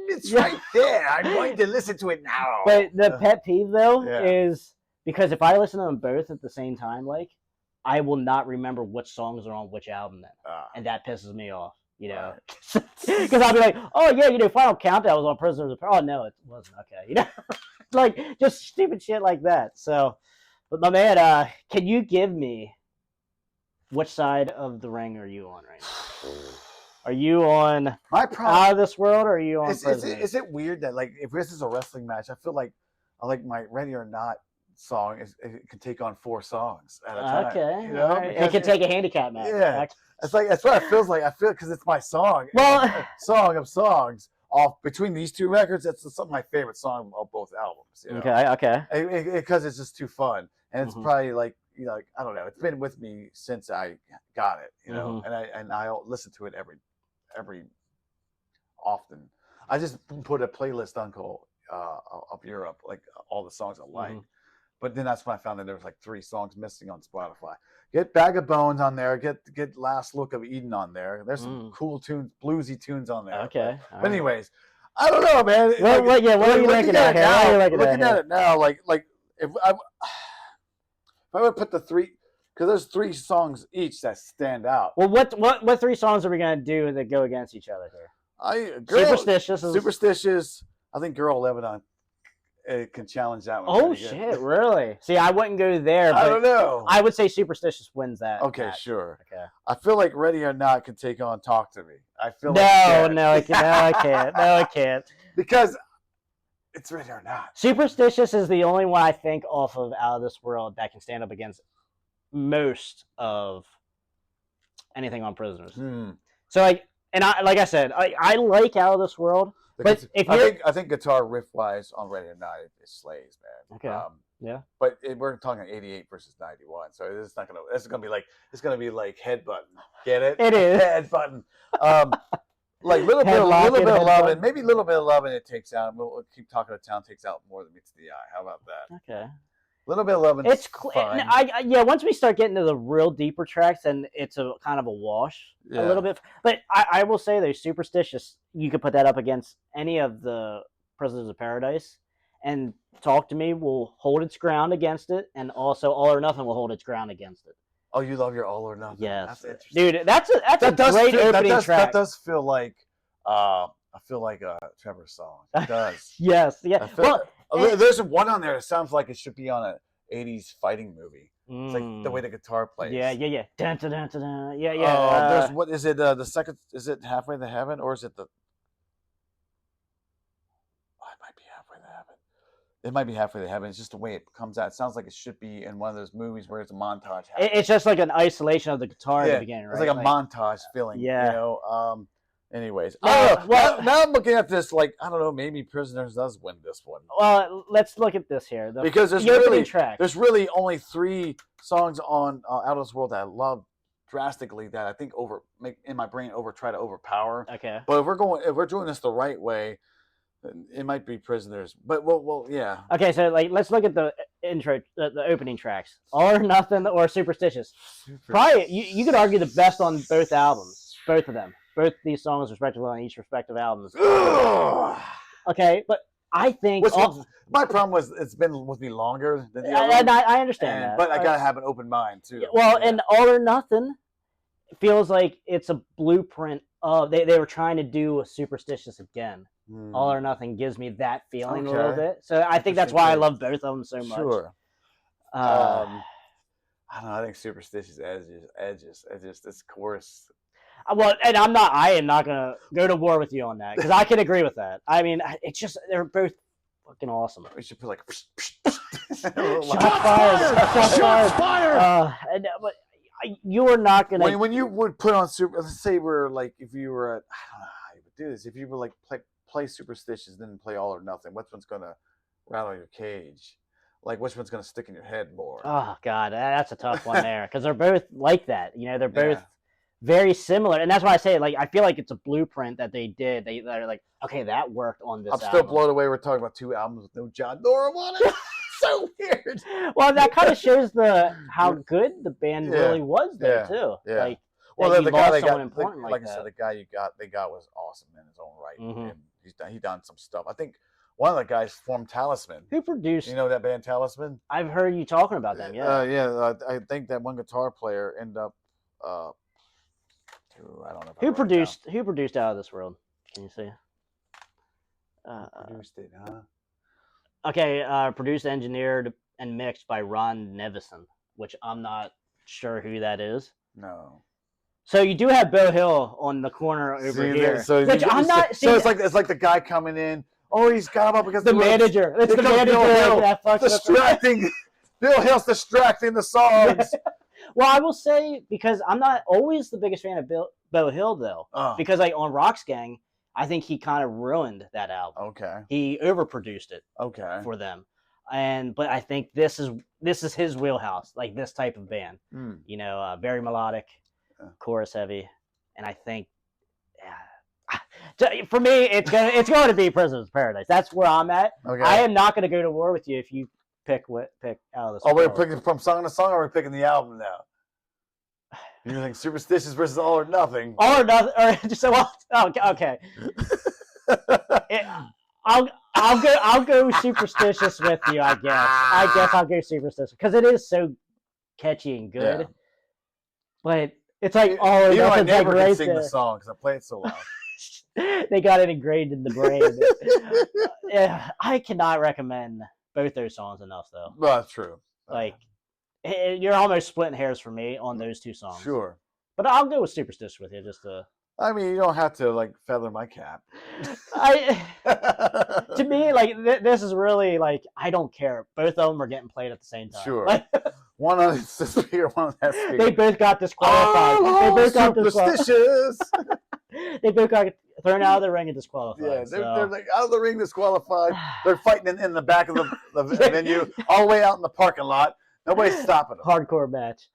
Speaker 2: it's right there. I'm going to listen to it now.
Speaker 1: But the pet peeve, though, is because if I listen to them both at the same time, like, I will not remember which songs are on which album then. And that pisses me off. Because I'll be like, oh yeah, Final Countdown was on Prisoners of Paradise. Oh no, it wasn't. Okay, like just stupid shit like that. So, but my man, can you give me which side of the ring are you on right now? Are you on Out of This World, or are you on Prisoners?
Speaker 2: Is it weird that like if this is a wrestling match, I feel like I like my Ready or Not song it can take on 4 songs at a time.
Speaker 1: Okay, right. It can take a handicap match.
Speaker 2: Yeah. It's like that's what it feels like. I feel because it's my song.
Speaker 1: Well,
Speaker 2: song of songs. Off between these 2 records, that's my favorite song of both albums.
Speaker 1: Okay.
Speaker 2: Because it's just too fun, and it's probably like I don't know. It's been with me since I got it, and I listen to it every often. I just put a playlist on called of Europe, like all the songs I like. But then that's when I found that there was like 3 songs missing on Spotify. Get Bag of Bones on there. Get Last Look of Eden on there. There's some cool tunes, bluesy tunes on there.
Speaker 1: Okay.
Speaker 2: But anyways, I don't know, man.
Speaker 1: What are you looking at here?
Speaker 2: Looking at it now, like if I would put the 3, because there's 3 songs each that stand out.
Speaker 1: Well, what 3 songs are we gonna do that go against each other here?
Speaker 2: Superstitious. I think Girl Lebanon. It can challenge that one.
Speaker 1: Oh shit! Really? See, I wouldn't go there. But
Speaker 2: I don't know.
Speaker 1: I would say Superstitious wins that.
Speaker 2: Okay,
Speaker 1: match.
Speaker 2: Sure.
Speaker 1: Okay.
Speaker 2: I feel like Ready or Not can take on Talk to Me. I feel
Speaker 1: no, I can't. No, I can't.
Speaker 2: Because it's Ready or Not.
Speaker 1: Superstitious is the only one I think off of Out of This World that can stand up against most of anything on Prisoners. So like I said, I like Out of This World. But
Speaker 2: I think guitar riff wise on Ready or Not, it slays, man.
Speaker 1: Okay. Yeah.
Speaker 2: But we're talking 88 versus 91, so it's not gonna. It's gonna be like headbutting. Get it?
Speaker 1: It is
Speaker 2: headbutting. Like little bit of love, and maybe a little bit of love, and it takes out. We'll keep talking. Town takes out more than meets the eye. How about that?
Speaker 1: Okay.
Speaker 2: A little bit of love, and
Speaker 1: it's fine. Once we start getting to the real deeper tracks, and it's a kind of a wash a little bit. But I will say, though, Superstitious, you could put that up against any of the Prisoners of Paradise, and Talk to Me will hold its ground against it, and also All or Nothing will hold its ground against it.
Speaker 2: Oh, you love your All or Nothing.
Speaker 1: Yes,
Speaker 2: that's interesting.
Speaker 1: Dude. That's a great opening track.
Speaker 2: That does feel like I feel like a Trevor song. It does.
Speaker 1: Yes. Yeah.
Speaker 2: There's one on there that sounds like it should be on a '80s fighting movie. It's like the way the guitar plays.
Speaker 1: Yeah. Dun, dun, dun, dun, dun. Yeah.
Speaker 2: There's what is it? The second, is it Halfway to Heaven, or is it the? Oh, it might be Halfway to Heaven. It might be Halfway to Heaven. It's just the way it comes out. It sounds like it should be in one of those movies where it's a montage.
Speaker 1: It's just like an isolation of the guitar at the beginning, right?
Speaker 2: It's like a montage feeling.
Speaker 1: Yeah.
Speaker 2: You know. Anyways,
Speaker 1: well,
Speaker 2: now I'm looking at this like, I don't know, maybe Prisoners does win this one.
Speaker 1: Well, let's look at this here.
Speaker 2: Because there's really only 3 songs on Out of This World that I love drastically that I think make in my brain try to overpower.
Speaker 1: Okay.
Speaker 2: But if we're doing this the right way, it might be Prisoners. But well, yeah.
Speaker 1: Okay, so like let's look at the intro, the opening tracks. All or Nothing or Superstitious. Probably you could argue the best on both albums, both of them. Both these songs, respectively, on each respective albums. Okay, but I think
Speaker 2: my problem was it's been with me longer than the other.
Speaker 1: And I understand that,
Speaker 2: but I gotta have an open mind too.
Speaker 1: Well, and All or Nothing feels like it's a blueprint of they were trying to do a Superstitious again. All or Nothing gives me that feeling a little bit, so I think that's why I love both of them so much.
Speaker 2: Sure. I don't know. I think Superstitious edges this chorus.
Speaker 1: Well, and I am not gonna go to war with you on that because I can agree with that. I mean, it's just they're both fucking awesome.
Speaker 2: We should put like
Speaker 1: shots fired. But you are not gonna.
Speaker 2: When you would put on let's say we're like, if you were at, I don't know how you would do this. If you were like play Superstitious, then play All or Nothing, which one's gonna rattle your cage? Like, which one's gonna stick in your head more?
Speaker 1: Oh God, that's a tough one there because they're both like that. You know, they're both. Very similar, and that's why I say, like, I feel like it's a blueprint that they did. They're like, okay, that worked on this album.
Speaker 2: I'm still blown away. We're talking about 2 albums with no John Norum on it. So weird.
Speaker 1: Well, that kind of shows how good the band really was, though, too.
Speaker 2: Yeah.
Speaker 1: Like,
Speaker 2: the guy they got,
Speaker 1: important
Speaker 2: like I said, the guy they got was awesome in his own right, and he's done some stuff. I think one of the guys formed Talisman.
Speaker 1: Who produced?
Speaker 2: You know that band Talisman?
Speaker 1: I've heard you talking about them. Yeah.
Speaker 2: I think that one guitar player ended up. I don't know.
Speaker 1: Who produced Out of This World? Can you see?
Speaker 2: Produced it, huh?
Speaker 1: Okay, produced, engineered, and mixed by Ron Nevison, which I'm not sure who that is.
Speaker 2: No.
Speaker 1: So you do have Bo Hill on the corner over here. Which I'm not.
Speaker 2: So it's like the guy coming in. Oh, he's got him up because
Speaker 1: the manager. It's the manager that fucks
Speaker 2: distracting. Bill Hill's distracting the songs.
Speaker 1: Well, I will say, because I'm not always the biggest fan of Bo Hill, though. Because like on Rock's Gang, I think he kind of ruined that album.
Speaker 2: Okay.
Speaker 1: He overproduced it.
Speaker 2: Okay.
Speaker 1: For them, but I think this is his wheelhouse, like this type of band. You know, very melodic, chorus heavy, and I think, for me, it's going to be Prisoners of Paradise. That's where I'm at.
Speaker 2: Okay.
Speaker 1: I am not going to go to war with you if you pick Out of This World.
Speaker 2: We're picking from song to song, or we're picking the album now? You think Superstitious versus All or Nothing?
Speaker 1: All or Nothing, or just okay. I'll go Superstitious with you. I guess I'll go Superstitious because it is so catchy and good. Yeah. But it's like All or Nothing.
Speaker 2: I never can sing the song because I play it so loud.
Speaker 1: They got it ingrained in the brain. Yeah, I cannot recommend both those songs enough, though.
Speaker 2: Well, that's true.
Speaker 1: Like, you're almost splitting hairs for me on those 2 songs.
Speaker 2: Sure.
Speaker 1: But I'll go with Superstitious with you, just to...
Speaker 2: I mean, you don't have to, like, feather my cap.
Speaker 1: To me, like, this is really, like, I don't care. Both of them are getting played at the same time.
Speaker 2: Sure. Like, one on this speaker, one on that speaker.
Speaker 1: They both got disqualified.
Speaker 2: Superstitious!
Speaker 1: They both got thrown out of the ring and disqualified.
Speaker 2: Yeah, they're like out of the ring, disqualified. They're fighting in the back of the venue, all the way out in the parking lot. Nobody's stopping them.
Speaker 1: Hardcore match.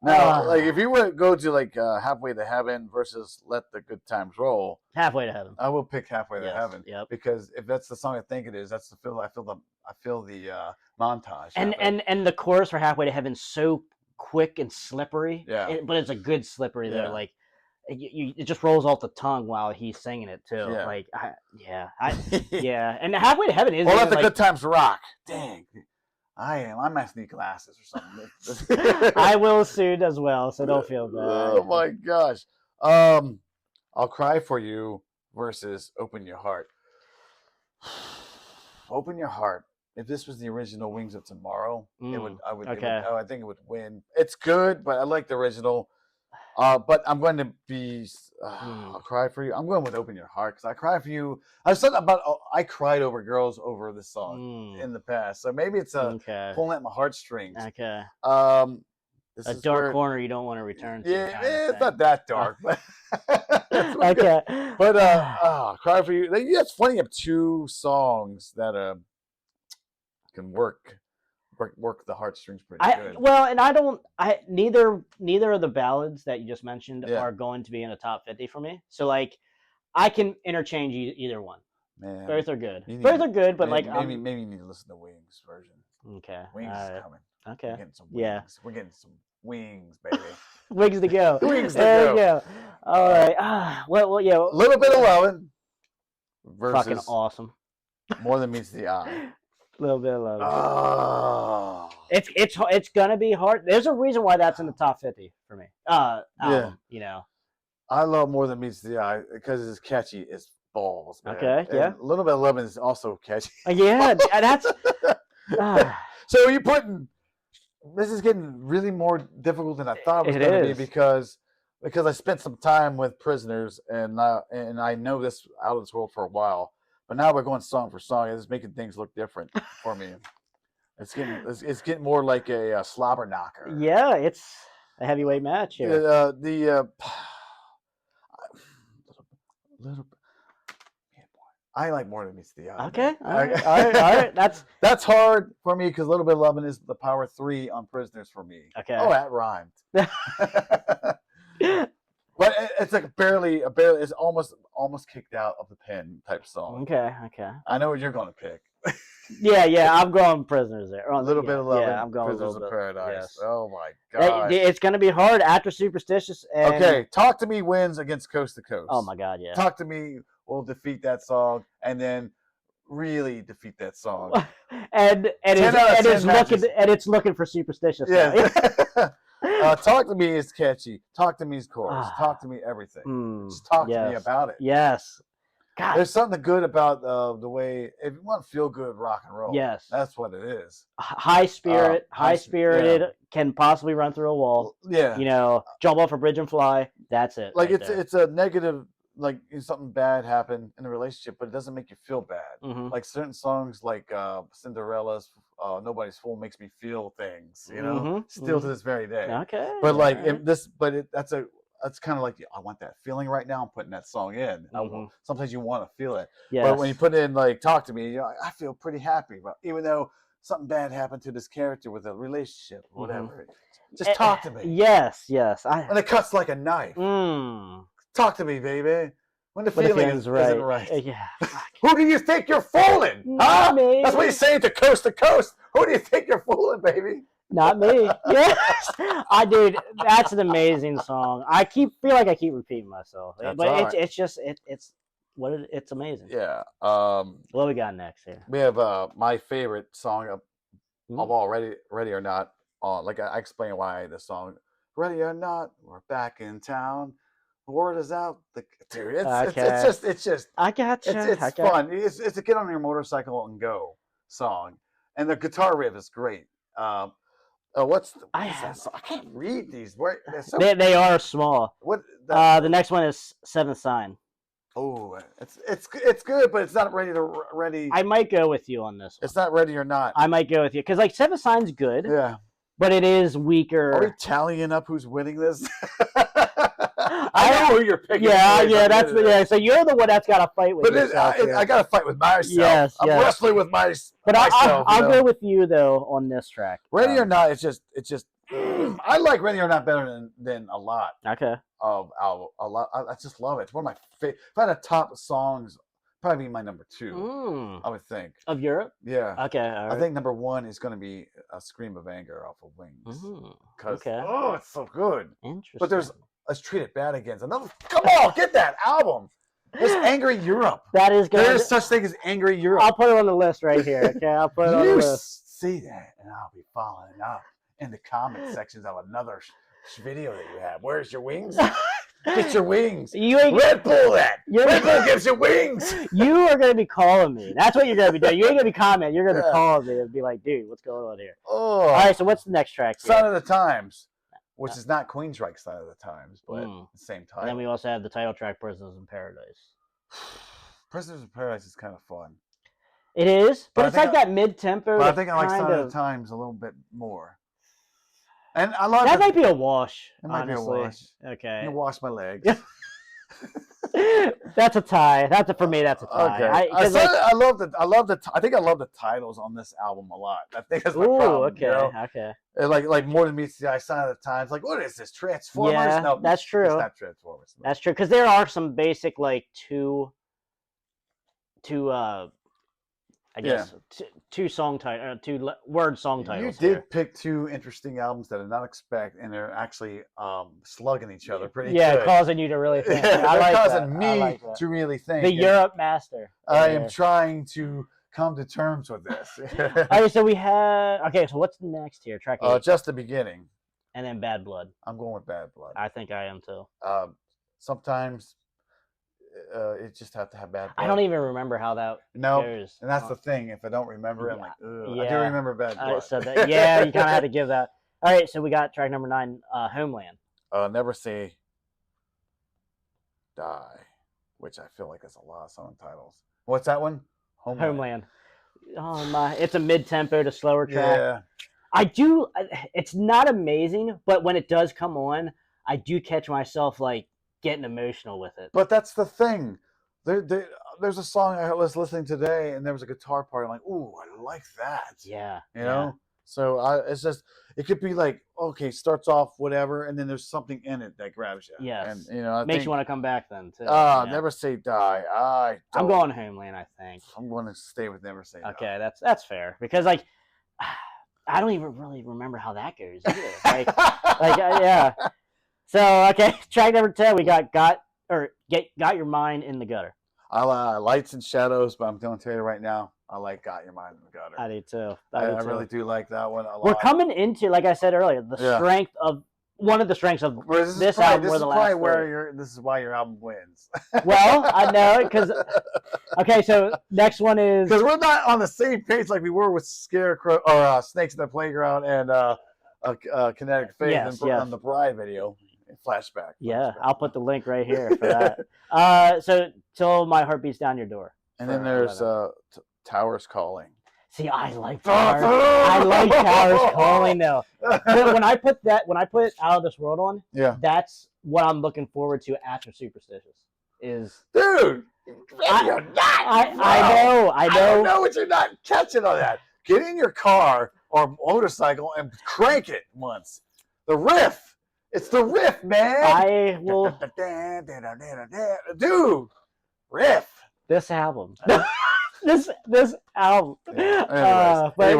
Speaker 2: Now, like if you were to go to like Halfway to Heaven versus Let the Good Times Roll.
Speaker 1: Halfway to Heaven.
Speaker 2: I will pick Halfway to Heaven.
Speaker 1: Yep.
Speaker 2: Because if that's the song I think it is, that's the feel. I feel the montage.
Speaker 1: And the chorus for Halfway to Heaven so quick and slippery.
Speaker 2: Yeah.
Speaker 1: But it's a good slippery there. Like. It just rolls off the tongue while he's singing it too.
Speaker 2: Yeah.
Speaker 1: Like, And Halfway to Heaven is.
Speaker 2: Well, Let the Good Times Rock. Dang, I must need glasses or something.
Speaker 1: I will soon as well, so don't feel bad.
Speaker 2: Oh my gosh. I'll Cry for You versus Open Your Heart. Open Your Heart. if this was the original Wings of Tomorrow, it would.
Speaker 1: Okay.
Speaker 2: I think it would win. It's good, but I like the original. But I'm going to be. I'll cry for you. I'm going with Open Your Heart because I cry for you. I've said about. I cried over girls over this song in the past, so maybe it's pulling at my heartstrings.
Speaker 1: Okay.
Speaker 2: This
Speaker 1: a dark corner you don't want to return to.
Speaker 2: Yeah, it's not that dark, but
Speaker 1: okay.
Speaker 2: But cry for you. That's plenty of 2 songs that can work the heartstrings pretty good.
Speaker 1: Well, and neither of the ballads that you just mentioned are going to be in the top 50 for me. So like, I can interchange either one.
Speaker 2: Man,
Speaker 1: both are good. Both are good, but
Speaker 2: maybe you need to listen to Wings version.
Speaker 1: Okay,
Speaker 2: Wings is coming.
Speaker 1: Okay,
Speaker 2: we're getting some wings. Yeah, we're getting some wings, baby.
Speaker 1: Wings to go.
Speaker 2: Wings to
Speaker 1: there
Speaker 2: go.
Speaker 1: You go. All right. Well, yeah.
Speaker 2: A little bit of loving versus
Speaker 1: fucking awesome.
Speaker 2: More Than Meets the Eye.
Speaker 1: A little bit of loving.
Speaker 2: Oh.
Speaker 1: It's gonna be hard. There's a reason why that's in the top 50 for me. Album, you know.
Speaker 2: I love More Than Meets the Eye because it's catchy as balls. Man.
Speaker 1: Okay.
Speaker 2: And
Speaker 1: yeah.
Speaker 2: A little bit of loving is also catchy.
Speaker 1: Yeah, that's.
Speaker 2: So you're putting. This is getting really more difficult than I thought it was going to be because I spent some time with Prisoners and I know this Out of This World for a while, but now we're going song for song. It's making things look different for me. It's getting more like a slobber knocker.
Speaker 1: Yeah, it's a heavyweight match here.
Speaker 2: Little. I like More Than Meets the Eye.
Speaker 1: Okay, all right.
Speaker 2: That's hard for me because A Little Bit of Lovin' is the power 3 on Prisoners for me.
Speaker 1: Okay.
Speaker 2: Oh, that rhymed. But it's like barely. It's almost kicked out of the pen type song.
Speaker 1: Okay.
Speaker 2: I know what you're going to pick.
Speaker 1: Yeah. I'm going Prisoners there.
Speaker 2: A Little Bit of Lovin'.
Speaker 1: Yeah, I'm going
Speaker 2: Prisoners of Paradise.
Speaker 1: Yes.
Speaker 2: Oh my god.
Speaker 1: It's going to be hard after Superstitious. And...
Speaker 2: Okay, Talk to Me wins against Coast to Coast.
Speaker 1: Oh my god, yeah.
Speaker 2: Talk to Me will defeat that song, and then really defeat that song.
Speaker 1: and it's looking for Superstitious.
Speaker 2: Yeah. Talk to Me is catchy. Talk to Me is chorus. Talk to Me everything. Just talk to me about it.
Speaker 1: Yes. God.
Speaker 2: There's something good about the way, if you want to feel good rock and roll,
Speaker 1: yes,
Speaker 2: that's what it is.
Speaker 1: High spirited, can possibly run through a wall.
Speaker 2: Yeah.
Speaker 1: You know, jump off a bridge and fly. That's it.
Speaker 2: Like it's a negative, like something bad happened in the relationship, but it doesn't make you feel bad.
Speaker 1: Mm-hmm.
Speaker 2: Like certain songs like Cinderella's Nobody's Fool makes me feel things, you know, still to this very day.
Speaker 1: Okay.
Speaker 2: But like that's kind of like, I want that feeling right now. I'm putting that song in. Sometimes you want to feel it.
Speaker 1: Yes.
Speaker 2: But when you put in like Talk to Me, you know, I feel pretty happy. But even though something bad happened to this character with a relationship or whatever, just talk to me.
Speaker 1: Yes.
Speaker 2: And it cuts like a knife. Talk to me, baby. When the feeling isn't right.
Speaker 1: Yeah.
Speaker 2: Who do you think you're fooling?
Speaker 1: Not me.
Speaker 2: That's what he's saying to Coast. Who do you think you're fooling, baby?
Speaker 1: Not me. Yes. Dude, that's an amazing song. Feel like I keep repeating myself.
Speaker 2: That's
Speaker 1: but it's amazing.
Speaker 2: Yeah.
Speaker 1: What we got next here?
Speaker 2: We have my favorite song of all, Ready or Not. Like I explain why the song Ready or Not, we're back in town. The word is out. Dude, it's just
Speaker 1: I got you.
Speaker 2: It's fun. It's a get on your motorcycle and go song. And the guitar riff is great. I can't read these.
Speaker 1: They are small. The next one is Seventh Sign.
Speaker 2: Oh, it's good, but it's not ready.
Speaker 1: I might go with you on this one.
Speaker 2: It's not Ready or Not.
Speaker 1: I might go with you because like Seventh Sign's good.
Speaker 2: Yeah,
Speaker 1: but it is weaker.
Speaker 2: Are we tallying up who's winning this? I know who you're picking.
Speaker 1: So you're the one that's got to fight with.
Speaker 2: But I got to fight with myself.
Speaker 1: Yes,
Speaker 2: I'm wrestling with myself.
Speaker 1: But I'll go with you though on this track.
Speaker 2: Ready or Not, it's just. I like Ready or Not better than a lot.
Speaker 1: Okay.
Speaker 2: A lot. I just love it. It's one of my favorite. If I had a top songs, probably be my number 2. I would think.
Speaker 1: Of Europe?
Speaker 2: Yeah.
Speaker 1: Okay. All right.
Speaker 2: I think number 1 is going to be A Scream of Anger off of Wings.
Speaker 1: Okay.
Speaker 2: Oh, it's so good.
Speaker 1: Interesting.
Speaker 2: But there's Let's Treat It Bad Again. Come on, get that album. There's Angry Europe.
Speaker 1: That is good.
Speaker 2: There's such thing as Angry Europe.
Speaker 1: I'll put it on the list right here. Okay, I'll put it on the list.
Speaker 2: You see that, and I'll be following up in the comment sections of another video that you have. Where's your wings? Get your wings.
Speaker 1: You ain't
Speaker 2: Red Bull that. Red Bull gives you wings.
Speaker 1: You are going to be calling me. That's what you're going to be doing. You ain't going to be commenting. You're going to be calling me and be like, dude, what's going on here?
Speaker 2: Oh.
Speaker 1: All right, so what's the next track here?
Speaker 2: Sign of the Times, which is not Queensryche's Sign of the Times, but at the same time.
Speaker 1: And then we also have the title track, Prisoners in Paradise.
Speaker 2: Prisoners in Paradise is kind of fun.
Speaker 1: It is, but it's like that mid-tempo.
Speaker 2: But I think I like Sign of the Times a little bit more. And I love
Speaker 1: that. Might be a wash.
Speaker 2: It might be a wash.
Speaker 1: Okay.
Speaker 2: You wash my legs.
Speaker 1: That's a tie. For me. That's a tie.
Speaker 2: Okay. I love the titles on this album a lot. I think that's my problem.
Speaker 1: Okay.
Speaker 2: You know?
Speaker 1: Okay.
Speaker 2: Like more than meets the eye. Sign of the Times. Like, what is this? Transformers?
Speaker 1: Yeah,
Speaker 2: no,
Speaker 1: that's true.
Speaker 2: It's not Transformers.
Speaker 1: That's true because there are some basic like two song title, two word song titles.
Speaker 2: You did pick two interesting albums that I did not expect, and they're actually slugging each other pretty good.
Speaker 1: Causing you to really think.
Speaker 2: They're causing me to really think.
Speaker 1: The Europe master.
Speaker 2: I am trying to come to terms with this.
Speaker 1: All right, so we had. Okay, so what's next here? Track 8.
Speaker 2: Just the beginning.
Speaker 1: And then Bad Blood.
Speaker 2: I'm going with Bad Blood.
Speaker 1: I think I am too.
Speaker 2: Sometimes it just have to have Bad Blood.
Speaker 1: I don't even remember how that goes.
Speaker 2: And that's the thing. If I don't remember it, I'm like, ugh. Yeah. I do remember Bad Blood.
Speaker 1: So you kind of had to give that. All right, so we got track number 9, Homeland.
Speaker 2: Never Say Die, which I feel like is a lot of song titles. What's that one?
Speaker 1: Homeland. Oh my! It's a mid-tempo to slower track.
Speaker 2: Yeah.
Speaker 1: I do. It's not amazing, but when it does come on, I do catch myself like getting emotional with it.
Speaker 2: But that's the thing. There's a song I was listening today, and there was a guitar part. I'm like, ooh, I like that.
Speaker 1: Yeah.
Speaker 2: You know. So it's just it could be like okay, starts off whatever, and then there's something in it that grabs you.
Speaker 1: Yes.
Speaker 2: And I
Speaker 1: makes
Speaker 2: think,
Speaker 1: you want to come back then too.
Speaker 2: Never Say Die.
Speaker 1: I'm going Homeland. I think
Speaker 2: I'm going to stay with Never Say Die.
Speaker 1: Okay, that's fair because like. I don't even really remember how that goes either. Yeah. So okay, track number 10, we got Your Mind in the Gutter.
Speaker 2: I like Lights and Shadows, but I'm going to tell you right now, I like Got Your Mind in the Gutter.
Speaker 1: I do too.
Speaker 2: I really do like that one a lot.
Speaker 1: We're coming into, like I said earlier, one of the strengths of this album.
Speaker 2: This is why your album wins.
Speaker 1: Well, I know because okay. So next one is
Speaker 2: because we're not on the same page like we were with Scarecrow or Snakes in the Playground and Kinetic Faith on the Bride video. Flashback.
Speaker 1: Yeah, I'll put the link right here for that. So Till My Heart Beats Down Your Door.
Speaker 2: And then there's Towers Calling.
Speaker 1: See, I like Towers. I like Towers Calling though. When I put Out of This World on, that's what I'm looking forward to after Superstitious.
Speaker 2: Dude,
Speaker 1: I know.
Speaker 2: I don't know what you're not catching on that. Get in your car or motorcycle and crank it once. The riff. It's the riff, man.
Speaker 1: I will.
Speaker 2: Dude, riff.
Speaker 1: This album. This album.
Speaker 2: Yeah, but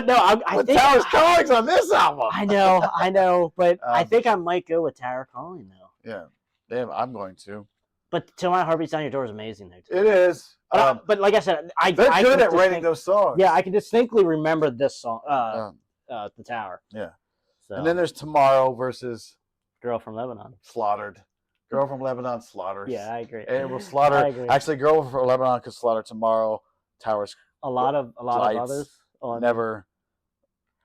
Speaker 2: no, I think Tower's Calling's on this album.
Speaker 1: I know, but I think I might go with Tower Calling though.
Speaker 2: Yeah, damn, I'm going to.
Speaker 1: But Till My Heart Beats Down Your Door is amazing though. Too.
Speaker 2: It is.
Speaker 1: But like I said,
Speaker 2: they're good at writing those songs.
Speaker 1: Yeah, I can distinctly remember this song, The Tower.
Speaker 2: Yeah. So. And then there's Tomorrow versus
Speaker 1: Girl from Lebanon.
Speaker 2: Slaughtered. Girl from Lebanon slaughters.
Speaker 1: Yeah, I agree.
Speaker 2: And it will slaughter. I agree. Actually, Girl from Lebanon could slaughter Tomorrow. Towers.
Speaker 1: A lot of others.
Speaker 2: Never.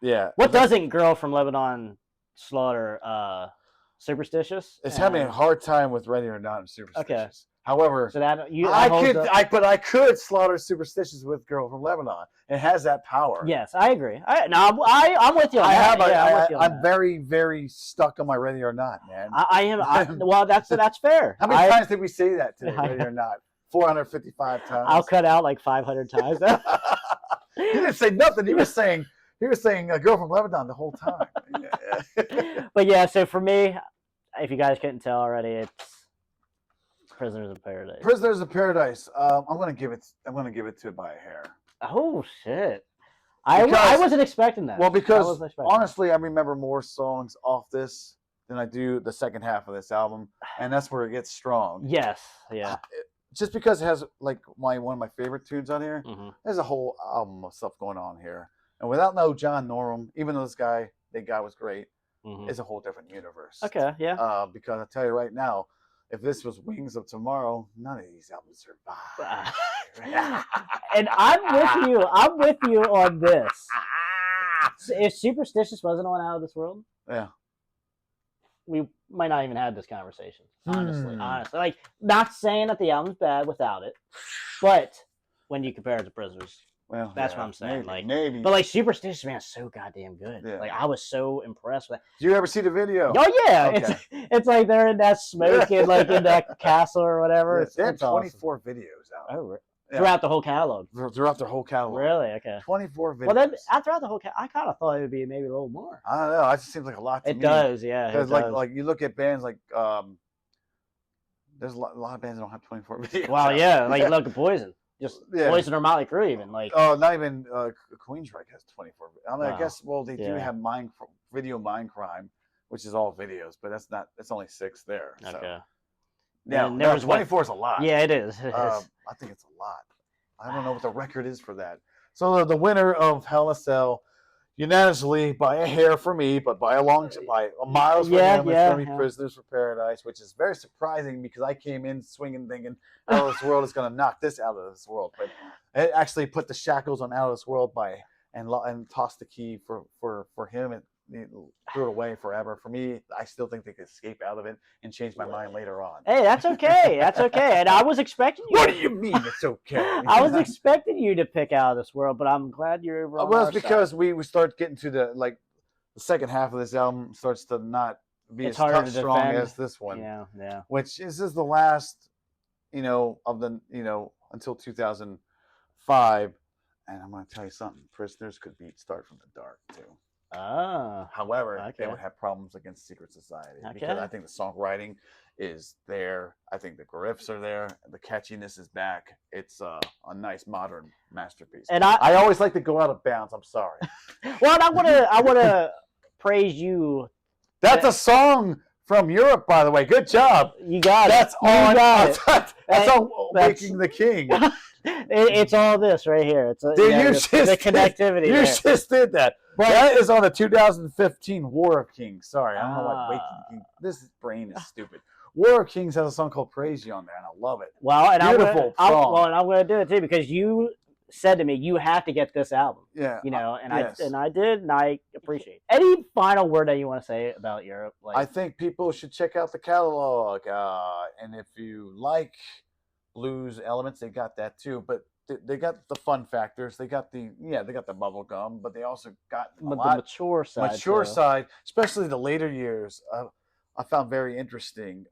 Speaker 2: Yeah.
Speaker 1: What doesn't Girl from Lebanon slaughter? Superstitious.
Speaker 2: It's having a hard time with Ready or Not and Superstitious. Okay. However,
Speaker 1: so that
Speaker 2: I could slaughter Superstitious with Girl from Lebanon. It has that power.
Speaker 1: Yes, I agree. I'm with you on that.
Speaker 2: I'm very, very stuck on my Ready or Not, man.
Speaker 1: I am. Well, that's fair.
Speaker 2: How many times did we say that today? Ready or Not? 455 times.
Speaker 1: I'll cut out like 500 times.
Speaker 2: You didn't say nothing. You were saying a Girl from Lebanon the whole time.
Speaker 1: But yeah, so for me, if you guys couldn't tell already, it's Prisoners of Paradise.
Speaker 2: Prisoners of Paradise. I'm gonna give it to it by a hair.
Speaker 1: Oh shit! I wasn't expecting that.
Speaker 2: Well, because honestly, I remember more songs off this than I do the second half of this album, and that's where it gets strong.
Speaker 1: Yes, yeah.
Speaker 2: Just because it has like one of my favorite tunes on here.
Speaker 1: Mm-hmm.
Speaker 2: There's a whole album of stuff going on here, and without no John Norum, even though the guy was great, is a whole different universe.
Speaker 1: Okay, yeah.
Speaker 2: Because I'll tell you right now, if this was Wings of Tomorrow, none of these albums survive.
Speaker 1: And I'm with you on this. If Superstitious wasn't on Out of This World,
Speaker 2: yeah,
Speaker 1: we might not even have this conversation. Honestly, like, not saying that the album's bad without it, but when you compare it to Prisoners,
Speaker 2: well,
Speaker 1: that's what I'm saying.
Speaker 2: Maybe.
Speaker 1: But like Superstitious, man, is so goddamn good.
Speaker 2: Yeah.
Speaker 1: Like, I was so impressed with that.
Speaker 2: Did you ever see the video?
Speaker 1: Oh yeah,
Speaker 2: Okay.
Speaker 1: it's like they're in that smoking, like in that castle or whatever.
Speaker 2: They had
Speaker 1: It's awesome.
Speaker 2: 24 videos out.
Speaker 1: Oh, really? Throughout the whole catalog.
Speaker 2: Throughout their whole catalog.
Speaker 1: Really? Okay.
Speaker 2: 24 videos.
Speaker 1: Well, then throughout the whole I kind of thought it would be maybe a little more.
Speaker 2: I don't know. It just seems like a lot to me.
Speaker 1: It does, yeah.
Speaker 2: Because like you look at bands like there's a lot of bands that don't have 24 videos.
Speaker 1: Wow, yeah. Like you look at Poison. Just Poison or Motley Crue even. Like,
Speaker 2: oh, not even Queensryche has 24. I mean,
Speaker 1: wow.
Speaker 2: I guess they do have Video Mindcrime, which is all videos, but that's only 6 there. So.
Speaker 1: Okay.
Speaker 2: Yeah, no, 24 is a lot.
Speaker 1: Yeah, it is.
Speaker 2: I think it's a lot. I don't know what the record is for that. So the winner of Hell in a Cell, unanimously by a hair for me, but by a miles for him, is going to be Prisoners for Paradise, which is very surprising because I came in swinging thinking Out of This World is going to knock this out of this world, but it actually put the shackles on Out of This World and tossed the key for him and threw it away forever. For me, I still think they could escape out of it and change my mind later on.
Speaker 1: Hey, that's okay. That's okay. And I was expecting you.
Speaker 2: What do you mean it's okay?
Speaker 1: I was expecting you to pick Out of This World, but I'm glad you're over on
Speaker 2: Well, it's because we start getting to the second half of this album starts to not be as tough, strong as this one.
Speaker 1: Yeah.
Speaker 2: Which is the last, of the, until 2005. And I'm going to tell you something. Prisoners could beat Start from the Dark too. However, they would have problems against Secret Society because I think the songwriting is there. I think the riffs are there. The catchiness is back. It's a nice modern masterpiece. And I always like to go out of bounds. I'm sorry.
Speaker 1: Well, I want to praise you.
Speaker 2: That's a song from Europe, by the way. Good job.
Speaker 1: You got
Speaker 2: it. That's on Waking the King.
Speaker 1: It's all this right here. It's the connectivity.
Speaker 2: You just did that. But that is on the 2015 War of Kings. Sorry, I don't know what Waking the King. This brain is stupid. War of Kings has a song called "Praise You" on there, and I love it.
Speaker 1: Well, and
Speaker 2: beautiful song.
Speaker 1: Well, and I'm going to do it too because you said to me you have to get this album.
Speaker 2: Yeah.
Speaker 1: I did, and I appreciate it. Any final word that you want to say about Europe?
Speaker 2: I think people should check out the catalog, and if you like blues elements, they got that too. But they got the fun factors. They got the bubble gum, but they also got
Speaker 1: the mature side,
Speaker 2: especially the later years. I found very interesting,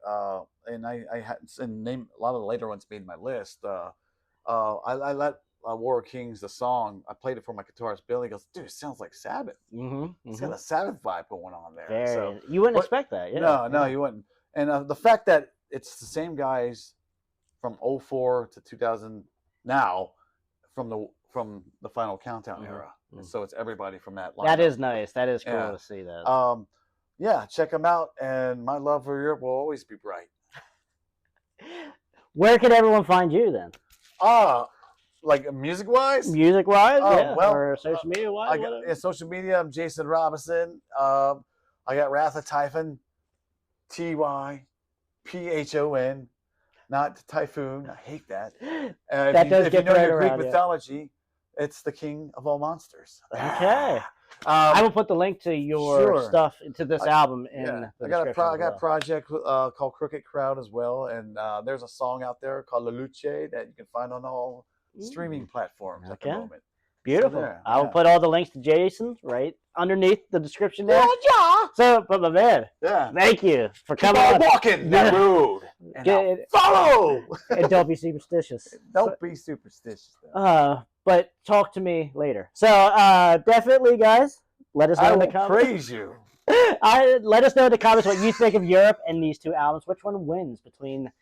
Speaker 2: and I had name a lot of the later ones made my list. I let War of Kings, the song, I played it for my guitarist Billy. He goes, dude, it sounds like Sabbath. It's got a Sabbath vibe going on there. So
Speaker 1: you wouldn't expect that. Yeah.
Speaker 2: No, you wouldn't. And the fact that it's the same guys from 2004 to 2000 now from the Final Countdown era. And so it's everybody from that line.
Speaker 1: That is nice. That is cool to see that.
Speaker 2: Yeah, check them out. And my love for Europe will always be bright.
Speaker 1: Where can everyone find you then?
Speaker 2: Like music-wise?
Speaker 1: Music-wise,
Speaker 2: yeah. Well,
Speaker 1: or social media-wise?
Speaker 2: Social media, I'm Jason Robinson. I got Wrath of Typhon, Typhon, not Typhoon. I hate that. If you know your Greek mythology, it's the king of all monsters.
Speaker 1: Okay. I will put the link to your stuff to this album in the description.
Speaker 2: I got a project called Crooked Crowd as well, and there's a song out there called La Luce that you can find on all streaming platforms at the moment.
Speaker 1: Beautiful. So I will put all the links to Jason right underneath the description there. Yeah. So, but my man, thank you for coming on.
Speaker 2: Walking that road. And follow.
Speaker 1: And don't be superstitious.
Speaker 2: Don't be superstitious.
Speaker 1: But talk to me later. So definitely, guys, let us know in the comments.
Speaker 2: I will praise you.
Speaker 1: Let us know in the comments what you think of Europe and these two albums. Which one wins between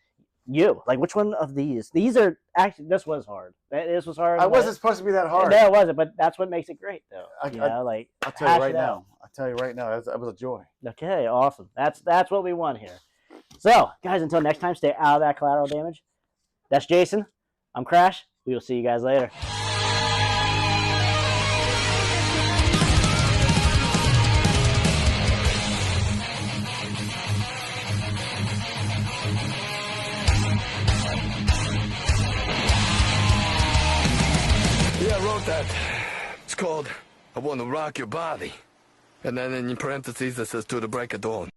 Speaker 1: you? Like, which one of these? These are actually. This was hard. This was hard.
Speaker 2: I wasn't supposed to be that hard.
Speaker 1: No, it wasn't. But that's what makes it great, though.
Speaker 2: I'll tell you right now. That was a joy.
Speaker 1: Okay, awesome. That's what we want here. So, guys, until next time, stay out of that collateral damage. That's Jason. I'm Krash. We will see you guys later.
Speaker 3: Yeah, I wrote that. It's called I Want to Rock Your Body. And then in parentheses it says to the break of dawn.